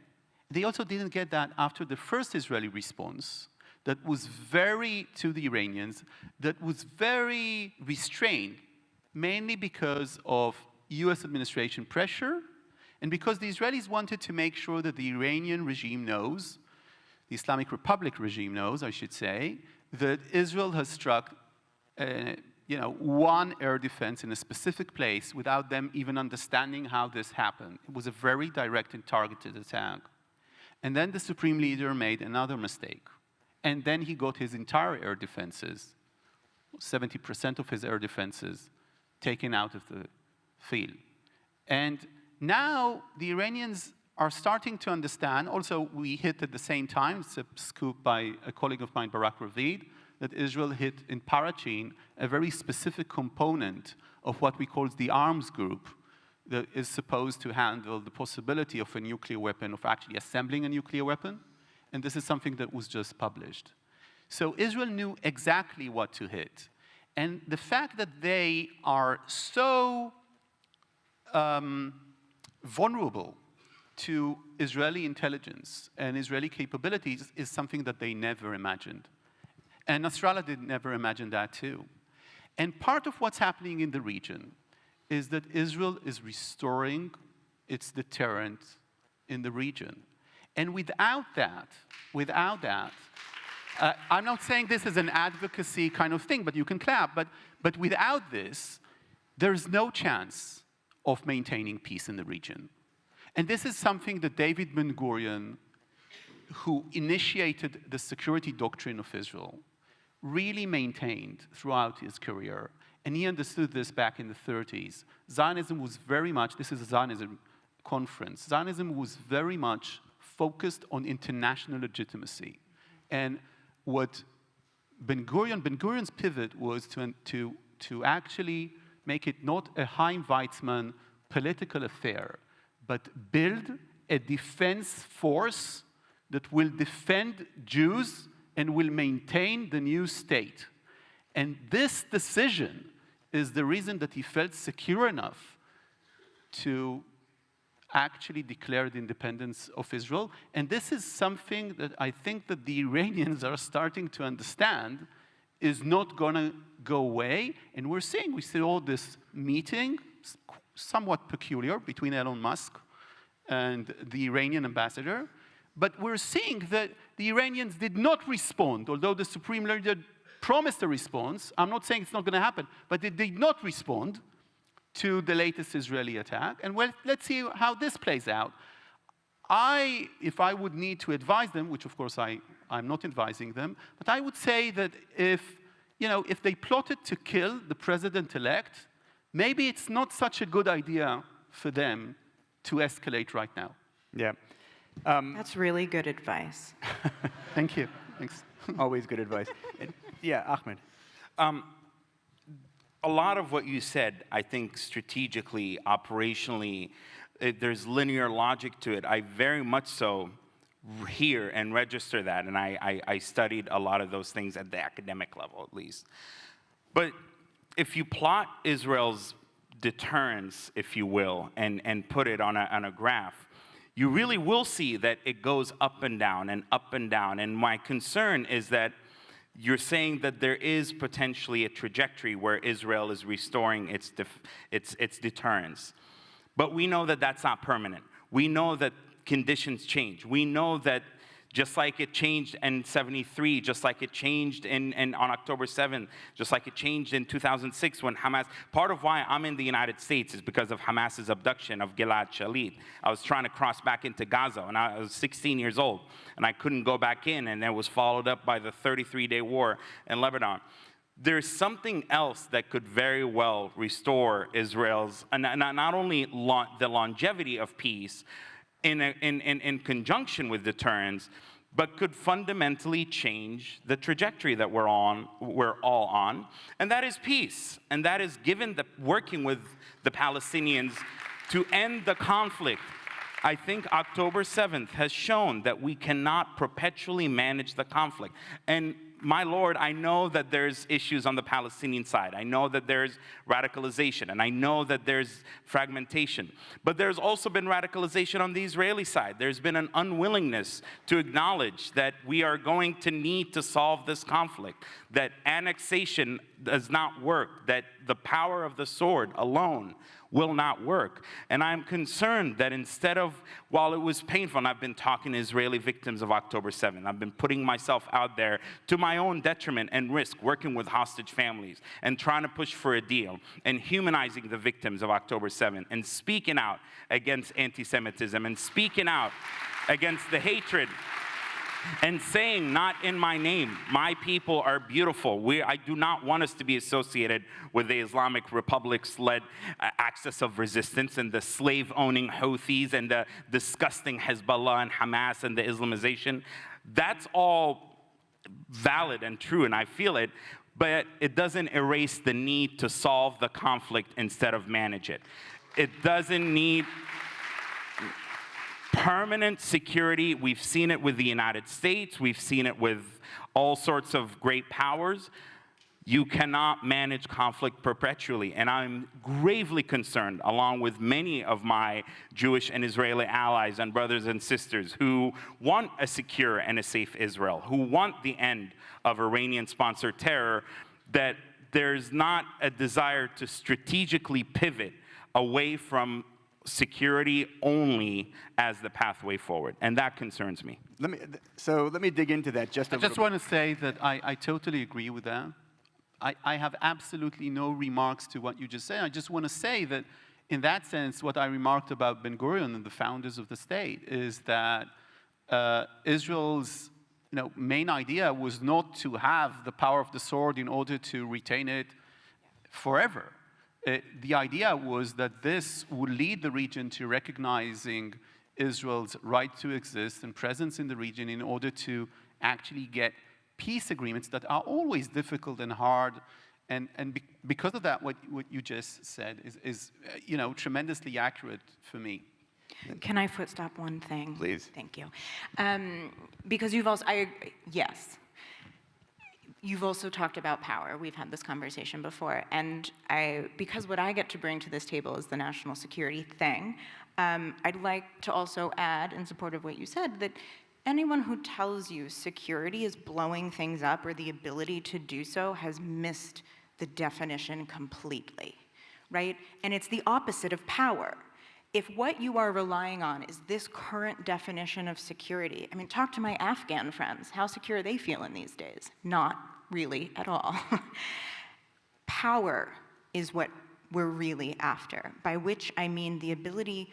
B: They also didn't get that after the first Israeli response that was to the Iranians, that was very restrained, mainly because of US administration pressure, and because the Israelis wanted to make sure that the Iranian regime knows, the Islamic Republic regime knows, I should say, that Israel has struck one air defense in a specific place without them even understanding how this happened. It was a very direct and targeted attack. And then the Supreme Leader made another mistake. And then he got his entire air defenses, 70% of his air defenses, taken out of the field. And now the Iranians are starting to understand, also we hit at the same time, it's a scoop by a colleague of mine, Barak Ravid, that Israel hit in Parachin a very specific component of what we call the arms group that is supposed to handle the possibility of a nuclear weapon, of actually assembling a nuclear weapon. And this is something that was just published. So Israel knew exactly what to hit. And the fact that they are so vulnerable to Israeli intelligence and Israeli capabilities is something that they never imagined. And Nasrallah did never imagine that too. And part of what's happening in the region is that Israel is restoring its deterrent in the region. And without that, I'm not saying this is an advocacy kind of thing, but you can clap, but without this, there's no chance of maintaining peace in the region. And this is something that David Ben-Gurion, who initiated the security doctrine of Israel, really maintained throughout his career. And he understood this back in the 30s. Zionism was very much, this is a Zionism conference, Zionism was very much focused on international legitimacy. And what Ben-Gurion's pivot was to actually make it not a Chaim Weizmann political affair, but build a defense force that will defend Jews and will maintain the new state. And this decision is the reason that he felt secure enough to actually declare the independence of Israel. And this is something that I think that the Iranians are starting to understand, is not going to go away. And we see all this meeting, somewhat peculiar, between Elon Musk and the Iranian ambassador. But we're seeing that the Iranians did not respond, although the supreme leader promised a response. I'm not saying it's not going to happen, but they did not respond to the latest Israeli attack. And well, let's see how this plays out. If I would need to advise them, which of course I'm not advising them, but I would say that if they plotted to kill the president-elect, maybe it's not such a good idea for them to escalate right now.
A: Yeah.
C: That's really good advice.
B: Thank you. Thanks.
A: Always good advice. Yeah, Ahmed.
D: A lot of what you said, I think strategically, operationally, there's linear logic to it. I very much so hear and register that, and I studied a lot of those things at the academic level, at least. But if you plot Israel's deterrence, if you will, and put it on a graph, you really will see that it goes up and down and up and down. And my concern is that you're saying that there is potentially a trajectory where Israel is restoring its deterrence. But we know that that's not permanent. We know that conditions change. We know that just like it changed in 73, just like it changed on October 7th, just like it changed in 2006 when Hamas, part of why I'm in the United States is because of Hamas's abduction of Gilad Shalit. I was trying to cross back into Gaza, and I was 16 years old, and I couldn't go back in, and it was followed up by the 33-day war in Lebanon. There's something else that could very well restore Israel's, not only the longevity of peace, in conjunction with deterrence, but could fundamentally change the trajectory that we're all on, and that is peace. And that is working with the Palestinians to end the conflict. I think October 7th has shown that we cannot perpetually manage the conflict. And my Lord, I know that there's issues on the Palestinian side. I know that there's radicalization, and I know that there's fragmentation. But there's also been radicalization on the Israeli side. There's been an unwillingness to acknowledge that we are going to need to solve this conflict, that annexation does not work, that the power of the sword alone will not work. And I'm concerned that instead of, while it was painful, and I've been talking to Israeli victims of October 7th, I've been putting myself out there to my own detriment and risk, working with hostage families and trying to push for a deal and humanizing the victims of October 7th and speaking out against anti-Semitism and speaking out against the hatred and saying, not in my name, my people are beautiful. I do not want us to be associated with the Islamic Republic's-led axis of resistance and the slave-owning Houthis and the disgusting Hezbollah and Hamas and the Islamization. That's all valid and true, and I feel it, but it doesn't erase the need to solve the conflict instead of manage it. It doesn't need permanent security. We've seen it with the United States. We've seen it with all sorts of great powers. You cannot manage conflict perpetually. And I'm gravely concerned, along with many of my Jewish and Israeli allies and brothers and sisters who want a secure and a safe Israel, who want the end of Iranian-sponsored terror, that there's not a desire to strategically pivot away from security only as the pathway forward, and that concerns me.
A: Let me dig into that just a little bit.
B: I just want to say that I totally agree with that. I have absolutely no remarks to what you just said. I just want to say that in that sense, what I remarked about Ben-Gurion and the founders of the state is that Israel's main idea was not to have the power of the sword in order to retain it forever. The idea was that this would lead the region to recognizing Israel's right to exist and presence in the region in order to actually get peace agreements that are always difficult and hard. And because of that, what you just said is tremendously accurate for me.
C: Can I footstop one thing?
A: Please.
C: Thank you. Because you've also, yes. You've also talked about power. We've had this conversation before. And because what I get to bring to this table is the national security thing, I'd like to also add, in support of what you said, that anyone who tells you security is blowing things up or the ability to do so has missed the definition completely, right? And it's the opposite of power. If what you are relying on is this current definition of security, I mean, talk to my Afghan friends. How secure are they feeling these days? Not really at all. Power is what we're really after, by which I mean the ability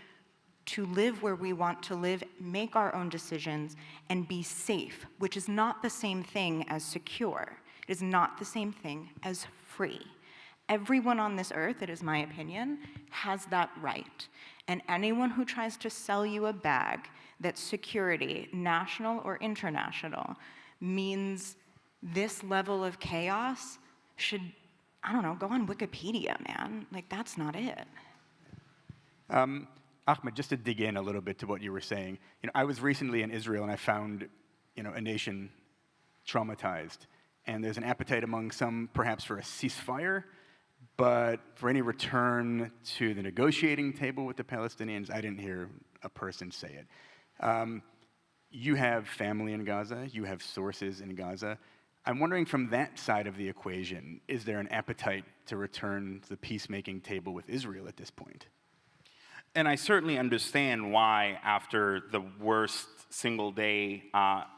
C: to live where we want to live, make our own decisions, and be safe, which is not the same thing as secure. It is not the same thing as free. Everyone on this earth, it is my opinion, has that right. And anyone who tries to sell you a bag that security, national or international, means this level of chaos should, I don't know, go on Wikipedia, man. Like, that's not it.
A: Ahmed, just to dig in a little bit to what you were saying, I was recently in Israel and I found, a nation traumatized. And there's an appetite among some, perhaps, for a ceasefire, but for any return to the negotiating table with the Palestinians, I didn't hear a person say it. You have family in Gaza, you have sources in Gaza. I'm wondering from that side of the equation, is there an appetite to return to the peacemaking table with Israel at this point?
D: And I certainly understand why, after the worst single-day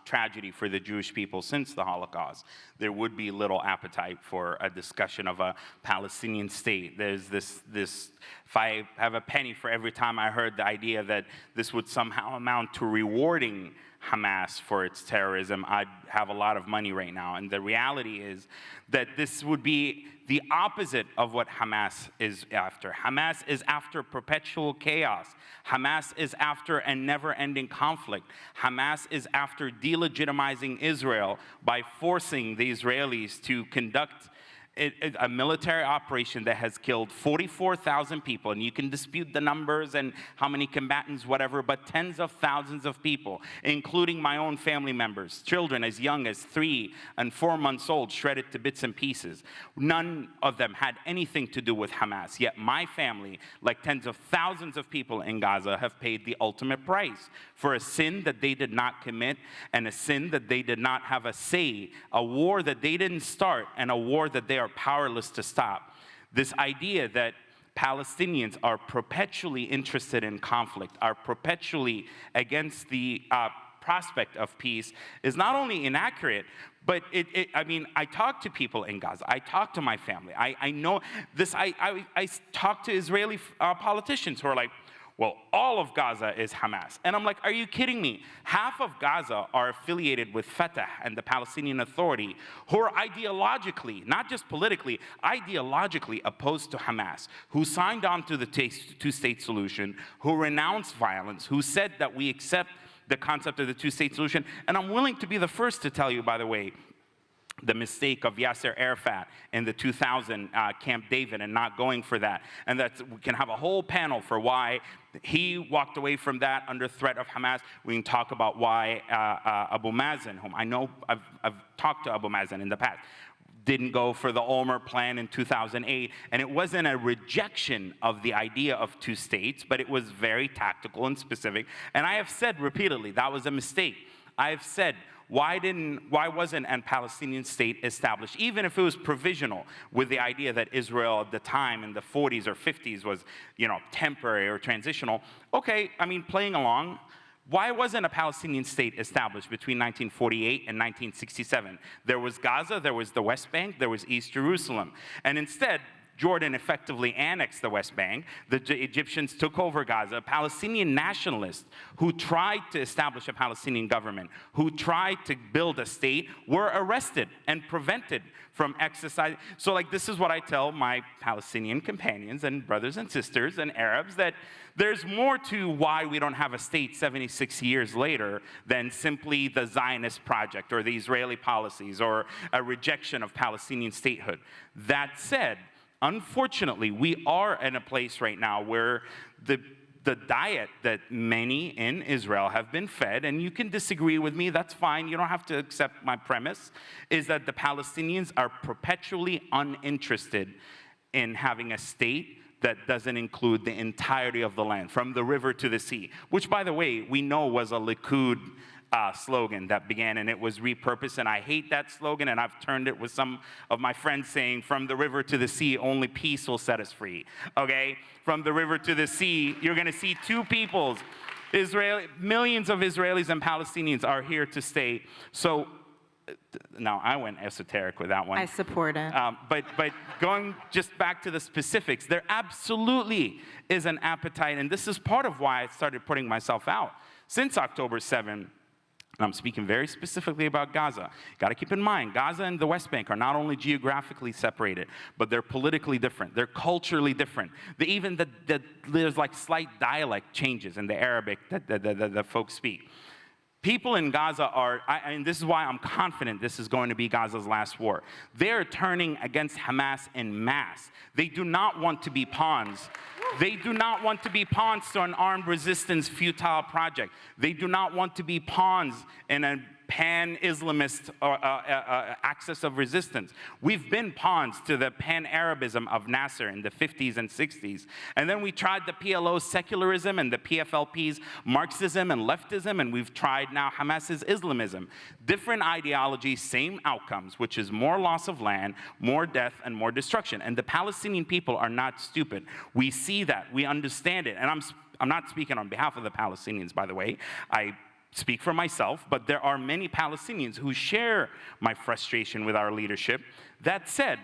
D: tragedy for the Jewish people since the Holocaust, there would be little appetite for a discussion of a Palestinian state. There's this if I have a penny for every time I heard the idea that this would somehow amount to rewarding Hamas for its terrorism, I'd have a lot of money right now. And the reality is that this would be the opposite of what Hamas is after. Hamas is after perpetual chaos. Hamas is after a never-ending conflict. Hamas is after delegitimizing Israel by forcing the Israelis to conduct a military operation that has killed 44,000 people, and you can dispute the numbers and how many combatants, whatever, but tens of thousands of people, including my own family members, children as young as 3 and 4 months old, shredded to bits and pieces. None of them had anything to do with Hamas, yet my family, like tens of thousands of people in Gaza, have paid the ultimate price for a sin that they did not commit and a sin that they did not have a say, a war that they didn't start, and a war that they are powerless to stop. This idea that Palestinians are perpetually interested in conflict, are perpetually against the prospect of peace is not only inaccurate, but I mean, I talk to people in Gaza. I talk to my family. I know this. I talk to Israeli politicians who are like, well, all of Gaza is Hamas. And I'm like, are you kidding me? Half of Gaza are affiliated with Fatah and the Palestinian Authority, who are ideologically, not just politically, ideologically opposed to Hamas, who signed on to the two-state solution, who renounced violence, who said that we accept the concept of the two-state solution. And I'm willing to be the first to tell you, by the way, the mistake of Yasser Arafat in the 2000 Camp David and not going for that. And that we can have a whole panel for why he walked away from that under threat of Hamas. We can talk about why Abu Mazen, whom I know I've talked to Abu Mazen in the past, didn't go for the Ulmer plan in 2008. And it wasn't a rejection of the idea of two states, but it was very tactical and specific. And I have said repeatedly, that was a mistake. I have said, why wasn't a Palestinian state established, even if it was provisional, with the idea that Israel at the time in the 40s or 50s was, temporary or transitional? Okay, I mean, playing along. Why wasn't a Palestinian state established between 1948 and 1967? There was Gaza, there was the West Bank, there was East Jerusalem. And instead, Jordan effectively annexed the West Bank. The Egyptians took over Gaza. Palestinian nationalists who tried to establish a Palestinian government, who tried to build a state, were arrested and prevented from exercising. So this is what I tell my Palestinian companions and brothers and sisters and Arabs, that there's more to why we don't have a state 76 years later than simply the Zionist project or the Israeli policies or a rejection of Palestinian statehood. That said, unfortunately, we are in a place right now where the diet that many in Israel have been fed, and you can disagree with me, that's fine, you don't have to accept my premise, is that the Palestinians are perpetually uninterested in having a state that doesn't include the entirety of the land, from the river to the sea, which, by the way, we know was a Likud slogan that began, and it was repurposed, and I hate that slogan, and I've turned it with some of my friends saying, from the river to the sea, only peace will set us free, okay? From the river to the sea, you're gonna see two peoples. Millions of Israelis and Palestinians are here to stay. So, now I went esoteric with that one.
C: I support it.
D: But going just back to the specifics, there absolutely is an appetite, and this is part of why I started putting myself out. Since October 7, and I'm speaking very specifically about Gaza. Got to keep in mind, Gaza and the West Bank are not only geographically separated, but they're politically different. They're culturally different. There's like slight dialect changes in the Arabic that folks speak. People in Gaza are, and this is why I'm confident this is going to be Gaza's last war. They're turning against Hamas en masse. They do not want to be pawns. They do not want to be pawns to an armed resistance futile project. They do not want to be pawns in a pan-Islamist axis of resistance. We've been pawns to the pan-Arabism of Nasser in the 50s and 60s. And then we tried the PLO's secularism and the PFLP's Marxism and leftism, and we've tried now Hamas's Islamism. Different ideologies, same outcomes, which is more loss of land, more death, and more destruction. And the Palestinian people are not stupid. We see that, we understand it. And I'm not speaking on behalf of the Palestinians, by the way. I speak for myself, but there are many Palestinians who share my frustration with our leadership. That said,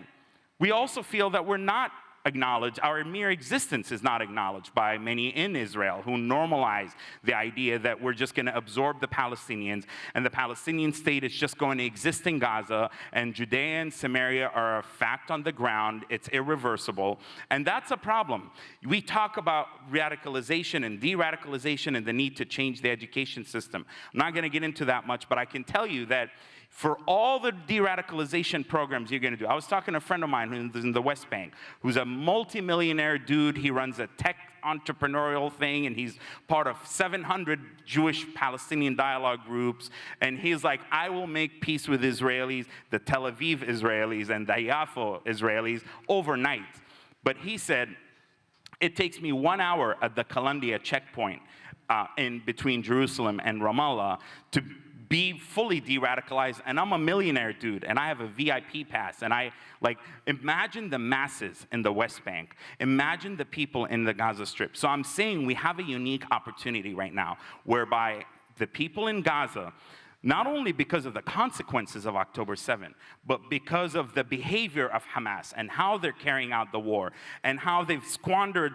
D: we also feel that we're not acknowledged, our mere existence is not acknowledged by many in Israel who normalize the idea that we're just going to absorb the Palestinians and the Palestinian state is just going to exist in Gaza, and Judea and Samaria are a fact on the ground, it's irreversible, and that's a problem. We talk about radicalization and de-radicalization and the need to change the education system. I'm not going to get into that much, but I can tell you that for all the de-radicalization programs you're going to do, I was talking to a friend of mine who's in the West Bank, who's a multimillionaire dude. He runs a tech entrepreneurial thing, and he's part of 700 Jewish-Palestinian dialogue groups. And he's like, I will make peace with Israelis, the Tel Aviv Israelis, and the Yafo Israelis overnight. But he said, it takes me 1 hour at the Kalandia checkpoint in between Jerusalem and Ramallah to be fully de-radicalized, and I'm a millionaire dude, and I have a VIP pass, and imagine the masses in the West Bank. Imagine the people in the Gaza Strip. So I'm saying we have a unique opportunity right now, whereby the people in Gaza, not only because of the consequences of October 7, but because of the behavior of Hamas and how they're carrying out the war, and how they've squandered,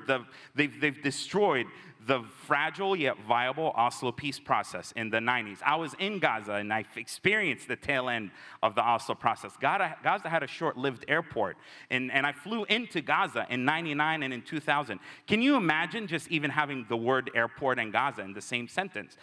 D: they've destroyed the fragile yet viable Oslo peace process in the 90s. I was in Gaza and I experienced the tail end of the Oslo process. Gaza had a short-lived airport, and I flew into Gaza in 99 and in 2000. Can you imagine just even having the word airport and Gaza in the same sentence?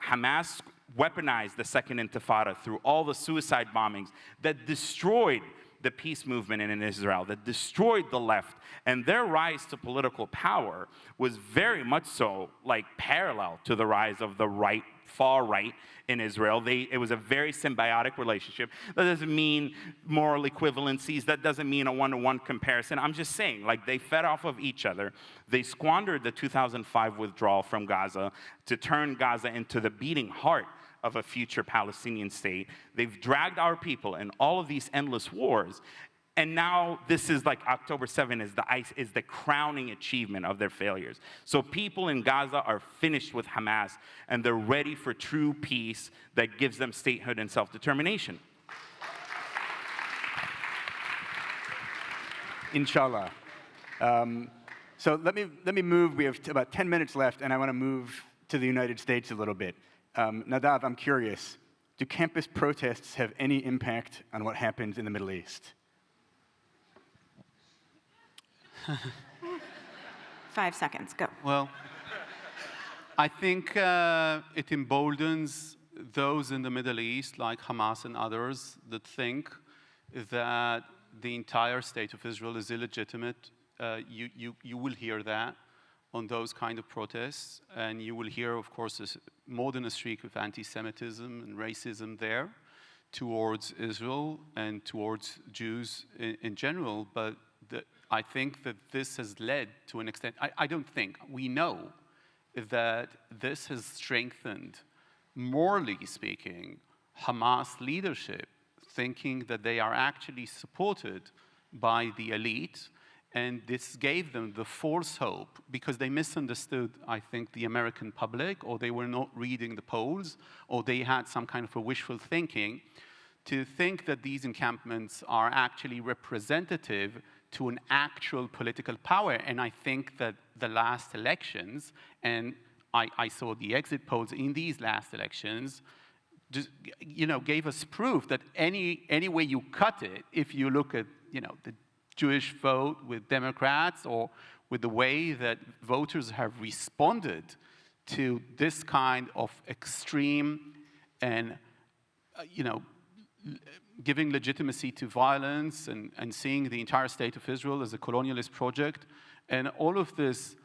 D: Hamas weaponized the Second Intifada through all the suicide bombings that destroyed the peace movement in Israel, that destroyed the left, and their rise to political power was very much so parallel to the rise of the right, far right in Israel. It was a very symbiotic relationship. That doesn't mean moral equivalencies. That doesn't mean a one-to-one comparison. I'm just saying, they fed off of each other. They squandered the 2005 withdrawal from Gaza to turn Gaza into the beating heart of a future Palestinian state. They've dragged our people in all of these endless wars, and now this is October 7 is the crowning achievement of their failures. So people in Gaza are finished with Hamas, and they're ready for true peace that gives them statehood and self-determination.
A: Inshallah. So let me move. We have about 10 minutes left, and I want to move to the United States a little bit. Nadav, I'm curious, do campus protests have any impact on what happens in the Middle East?
C: 5 seconds, go.
B: Well, I think it emboldens those in the Middle East, like Hamas and others, that think that the entire state of Israel is illegitimate. You will hear that on those kind of protests, and you will hear, of course, more than a streak of anti-Semitism and racism there towards Israel and towards Jews in general, but I think that this has led to an extent, I don't think, we know that this has strengthened morally speaking, Hamas leadership thinking that they are actually supported by the elite, and this gave them the false hope because they misunderstood, I think, the American public, or they were not reading the polls, or they had some kind of a wishful thinking, to think that these encampments are actually representative to an actual political power. And I think that the last elections, and I saw the exit polls in these last elections, just, gave us proof that any way you cut it, if you look at, the Jewish vote with Democrats, or with the way that voters have responded to this kind of extreme and, giving legitimacy to violence and seeing the entire state of Israel as a colonialist project, and all of this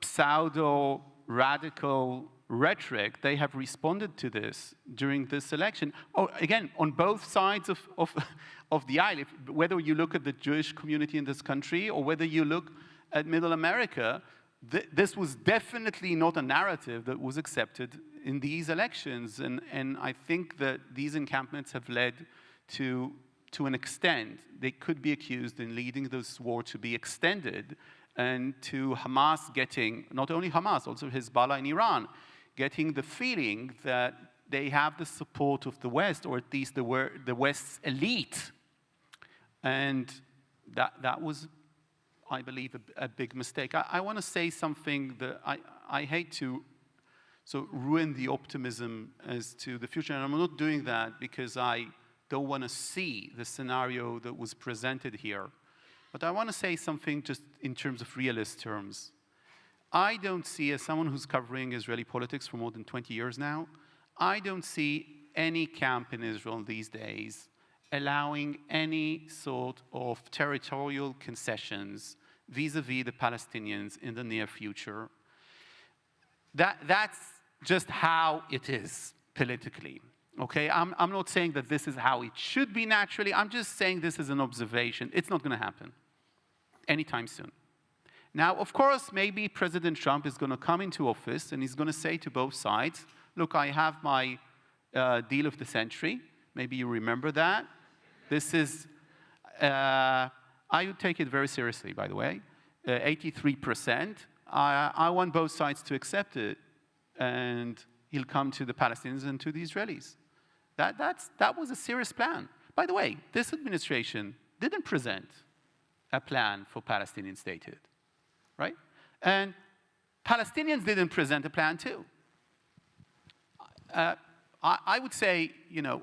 B: pseudo-radical rhetoric, they have responded to this during this election. Oh, again, on both sides of the aisle, whether you look at the Jewish community in this country or whether you look at Middle America, this was definitely not a narrative that was accepted in these elections. And I think that these encampments have led to an extent, they could be accused in leading this war to be extended, and to Hamas getting, not only Hamas, also Hezbollah in Iran, getting the feeling that they have the support of the West, or at least the West's elite. And that was, I believe, a big mistake. I want to say something that I hate to ruin the optimism as to the future, and I'm not doing that because I don't want to see the scenario that was presented here. But I want to say something just in terms of realist terms. I don't see, as someone who's covering Israeli politics for more than 20 years now, I don't see any camp in Israel these days allowing any sort of territorial concessions vis-a-vis the Palestinians in the near future. That's just how it is politically. Okay, I'm not saying that this is how it should be naturally. I'm just saying this is an observation. It's not going to happen anytime soon. Now, of course, maybe President Trump is going to come into office and he's going to say to both sides, look, I have my deal of the century. Maybe you remember that. This is, I would take it very seriously, by the way, 83%. I want both sides to accept it, and he'll come to the Palestinians and to the Israelis. That was a serious plan. By the way, this administration didn't present a plan for Palestinian statehood, right? And Palestinians didn't present a plan too. I would say,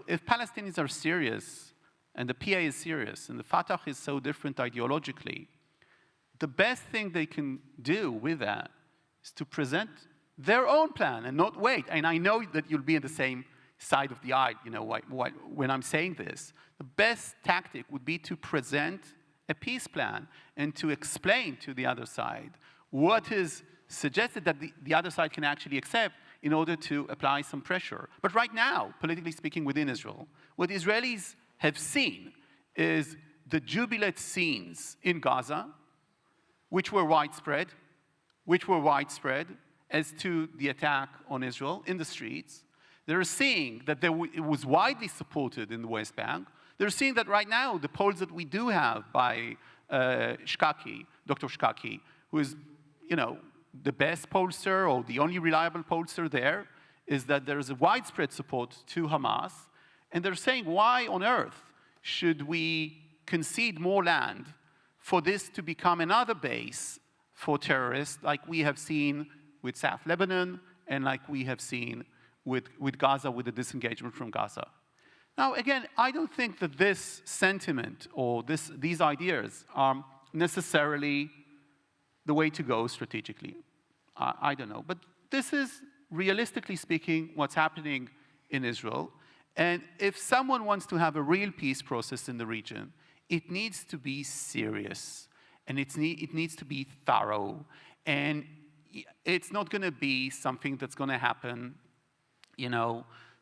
B: if Palestinians are serious, and the PA is serious, and the Fatah is so different ideologically, the best thing they can do with that is to present their own plan and not wait. And I know that you'll be on the same side of the aisle, when I'm saying this. The best tactic would be to present a peace plan and to explain to the other side what is suggested that the other side can actually accept in order to apply some pressure. But right now, politically speaking, within Israel, what Israelis have seen is the jubilant scenes in Gaza, which were widespread as to the attack on Israel in the streets. They're seeing that it was widely supported in the West Bank. They're seeing that right now, the polls that we do have by Dr. Shkaki, who is, the best pollster or the only reliable pollster there, is that there is a widespread support to Hamas. And they're saying, why on earth should we concede more land for this to become another base for terrorists, like we have seen with South Lebanon and like we have seen with Gaza, with the disengagement from Gaza. Now, again, I don't think that this sentiment or these ideas are necessarily the way to go strategically. I don't know. But this is, realistically speaking, what's happening in Israel. And if someone wants to have a real peace process in the region, it needs to be serious. And it needs to be thorough. And it's not going to be something that's going to happen,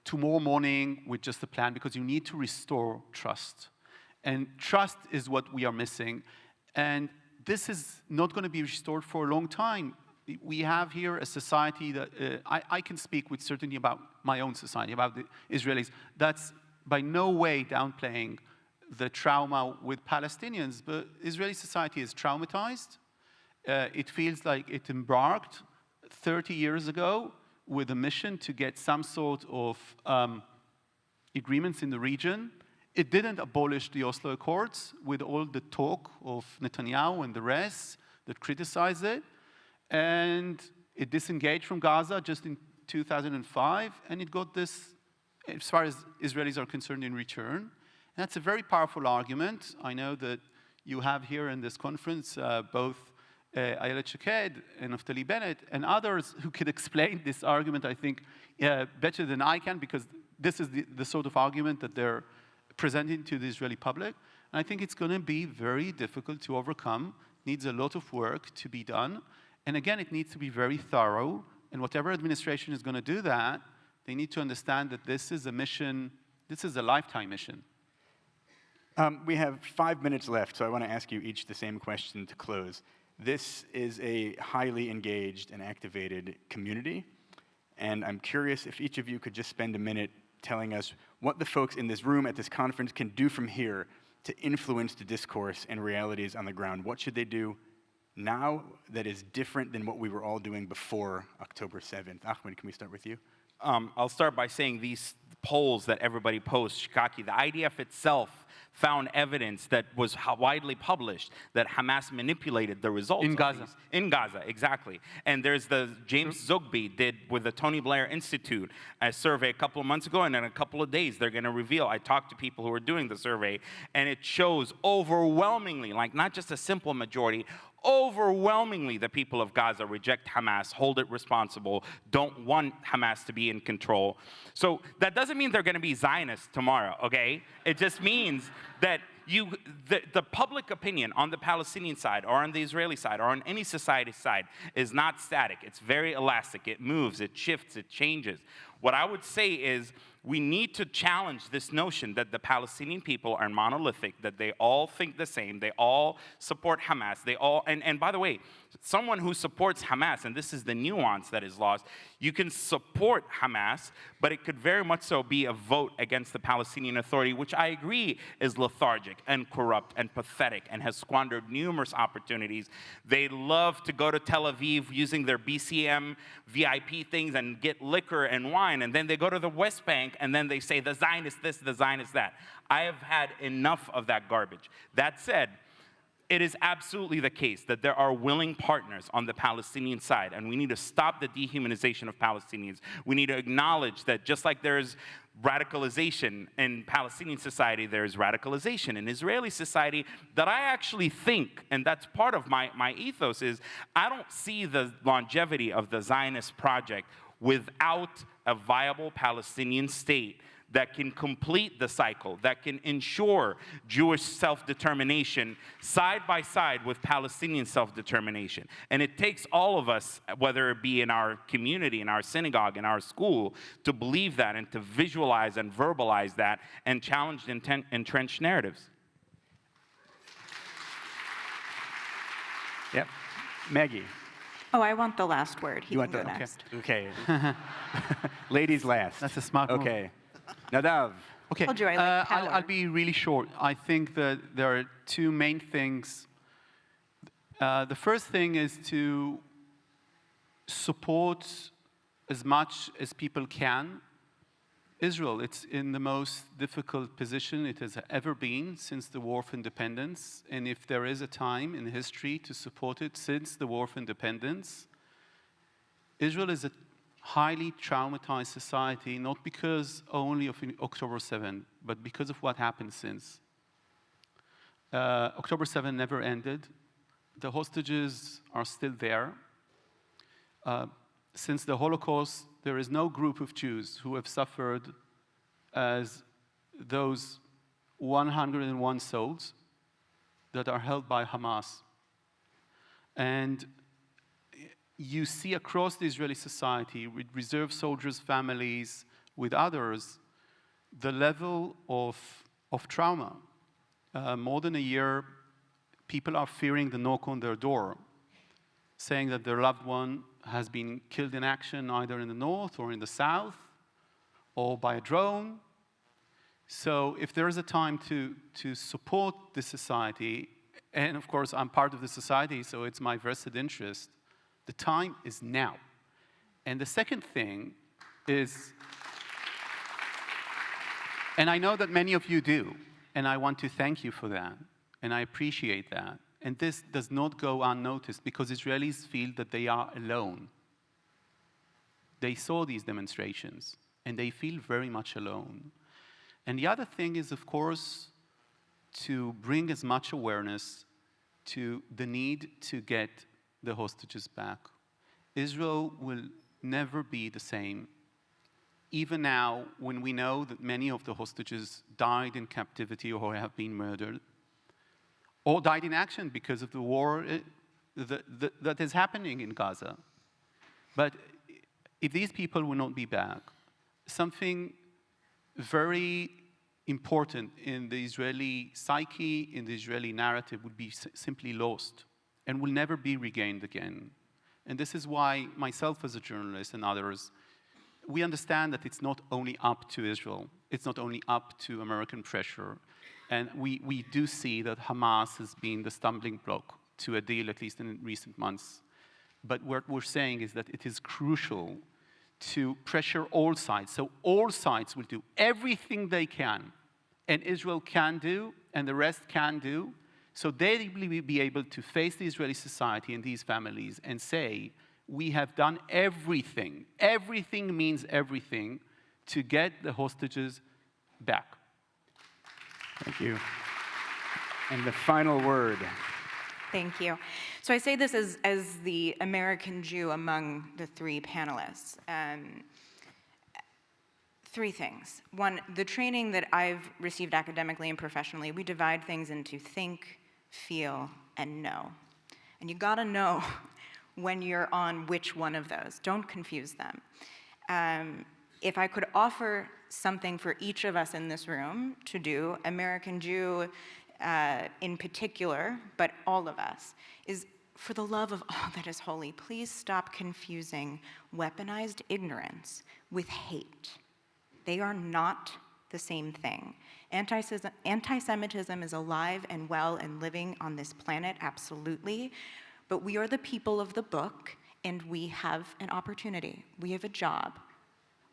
B: tomorrow morning with just a plan, because you need to restore trust. And trust is what we are missing. And this is not going to be restored for a long time. We have here a society that, I can speak with certainty about my own society, about the Israelis. That's by no way downplaying the trauma with Palestinians, but Israeli society is traumatized. It feels like it embarked 30 years ago with a mission to get some sort of agreements in the region. It didn't abolish the Oslo Accords with all the talk of Netanyahu and the rest that criticized it. And it disengaged from Gaza just in 2005, and it got this, as far as Israelis are concerned, in return. And that's a very powerful argument. I know that you have here in this conference both Ayelet Shaked and Naftali Bennett and others who could explain this argument, I think, better than I can, because this is the sort of argument that they're presenting to the Israeli public. And I think it's going to be very difficult to overcome, needs a lot of work to be done. And again, it needs to be very thorough. And whatever administration is going to do that, they need to understand that this is a mission, this is a lifetime mission.
A: We have 5 minutes left, so I want to ask you each the same question to close. This is a highly engaged and activated community, and I'm curious if each of you could just spend a minute telling us what the folks in this room at this conference can do from here to influence the discourse and realities on the ground. What should they do now that is different than what we were all doing before October 7th? Ahmed, can we start with you?
D: I'll start by saying these polls that everybody posts, Shikaki, the IDF itself found evidence that was widely published that Hamas manipulated the results.
B: In Gaza.
D: In Gaza, exactly. And there's the James Zogby did with the Tony Blair Institute a survey a couple of months ago, and in a couple of days they're going to reveal. I talked to people who are doing the survey, and it shows overwhelmingly, like not just a simple majority, overwhelmingly the people of Gaza reject Hamas, hold it responsible, don't want Hamas to be in control. So that doesn't mean they're going to be Zionists tomorrow, okay? It just means that the public opinion on the Palestinian side or on the Israeli side or on any society's side is not static. It's very elastic. It moves, it shifts, it changes. What I would say is we need to challenge this notion that the Palestinian people are monolithic, that they all think the same, they all support Hamas, they all, and by the way, someone who supports Hamas, and this is the nuance that is lost, you can support Hamas, but it could very much so be a vote against the Palestinian Authority, which I agree is lethargic and corrupt and pathetic and has squandered numerous opportunities. They love to go to Tel Aviv using their BCM VIP things and get liquor and wine, and then they go to the West Bank and then they say the Zionist this, the Zionist that. I have had enough of that garbage. That said, it is absolutely the case that there are willing partners on the Palestinian side, and we need to stop the dehumanization of Palestinians. We need to acknowledge that just like there's radicalization in Palestinian society, there's radicalization in Israeli society, that I actually think, and that's part of my ethos, is I don't see the longevity of the Zionist project without a viable Palestinian state that can complete the cycle, that can ensure Jewish self-determination side by side with Palestinian self-determination. And it takes all of us, whether it be in our community, in our synagogue, in our school, to believe that and to visualize and verbalize that and challenge entrenched narratives.
A: Yep. Maggie.
C: Oh, I want the last word. He
A: You
C: can
A: want
C: go
A: the
C: next.
A: Okay. Ladies last.
B: That's a smart move.
A: Okay. Nadav.
B: Okay,
C: Told you I like power.
B: I'll be really short. I think that there are two main things. The first thing is to support as much as people can Israel. It's in the most difficult position it has ever been since the War of Independence. And if there is a time in history to support it since the War of Independence, Israel is a highly traumatized society, not because only of October 7, but because of what happened since. October 7 never ended. The hostages are still there. Since the Holocaust, there is no group of Jews who have suffered as those 101 souls that are held by Hamas. And you see across the Israeli society, with reserve soldiers' families, with others, the level of trauma. More than a year, people are fearing the knock on their door. saying that their loved one has been killed in action either in the north or in the south, or by a drone. So if there is a time to support this society, and of course I'm part of the society, so it's my vested interest, the time is now. And the second thing is, and I know that many of you do, and I want to thank you for that, and I appreciate that. And this does not go unnoticed because Israelis feel that they are alone. They saw these demonstrations, and they feel very much alone. And the other thing is, of course, to bring as much awareness to the need to get the hostages back. Israel will never be the same. Even now, when we know that many of the hostages died in captivity or have been murdered, or died in action because of the war that is happening in Gaza. But if these people will not be back, something very important in the Israeli psyche, in the Israeli narrative, would be simply lost and will never be regained again. And this is why myself as a journalist and others, we understand that it's not only up to Israel, it's not only up to American pressure, and we do see that Hamas has been the stumbling block to a deal, at least in recent months. But what we're saying is that it is crucial to pressure all sides. So all sides will do everything they can, and Israel can do, and the rest can do, so they will be able to face the Israeli society and these families and say, we have done everything. Everything means everything to get the hostages back.
A: Thank you. And the final word.
C: Thank you. So I say this as the American Jew among the three panelists. Three things. One, the training that I've received academically and professionally, we divide things into think, feel, and know. And you gotta know when you're on which one of those. Don't confuse them. If I could offer something for each of us in this room to do, American Jew in particular, but all of us, is for the love of all that is holy, please stop confusing weaponized ignorance with hate. They are not the same thing. Anti-Semitism is alive and well and living on this planet, absolutely, but we are the people of the book, and we have an opportunity. We have a job.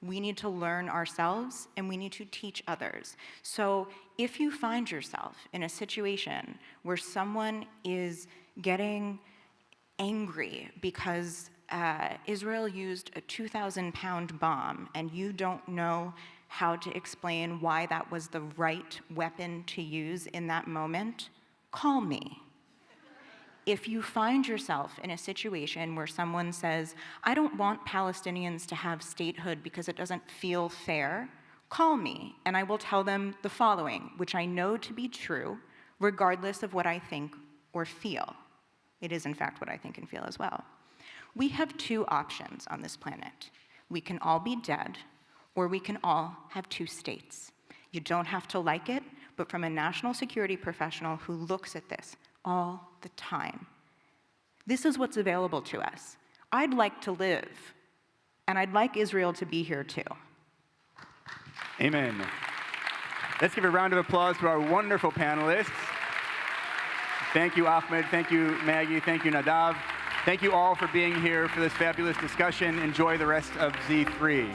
C: We need to learn ourselves, and we need to teach others. So if you find yourself in a situation where someone is getting angry because Israel used a 2,000-pound bomb, and you don't know how to explain why that was the right weapon to use in that moment, call me. If you find yourself in a situation where someone says, I don't want Palestinians to have statehood because it doesn't feel fair, call me, and I will tell them the following, which I know to be true, regardless of what I think or feel. It is, in fact, what I think and feel as well. We have two options on this planet. We can all be dead, or we can all have two states. You don't have to like it, but from a national security professional who looks at this all the time, this is what's available to us. I'd like to live, and I'd like Israel to be here too.
A: Amen. Let's give a round of applause to our wonderful panelists. Thank you, Ahmed. Thank you, Maggie. Thank you, Nadav. Thank you all for being here for this fabulous discussion. Enjoy the rest of Z3.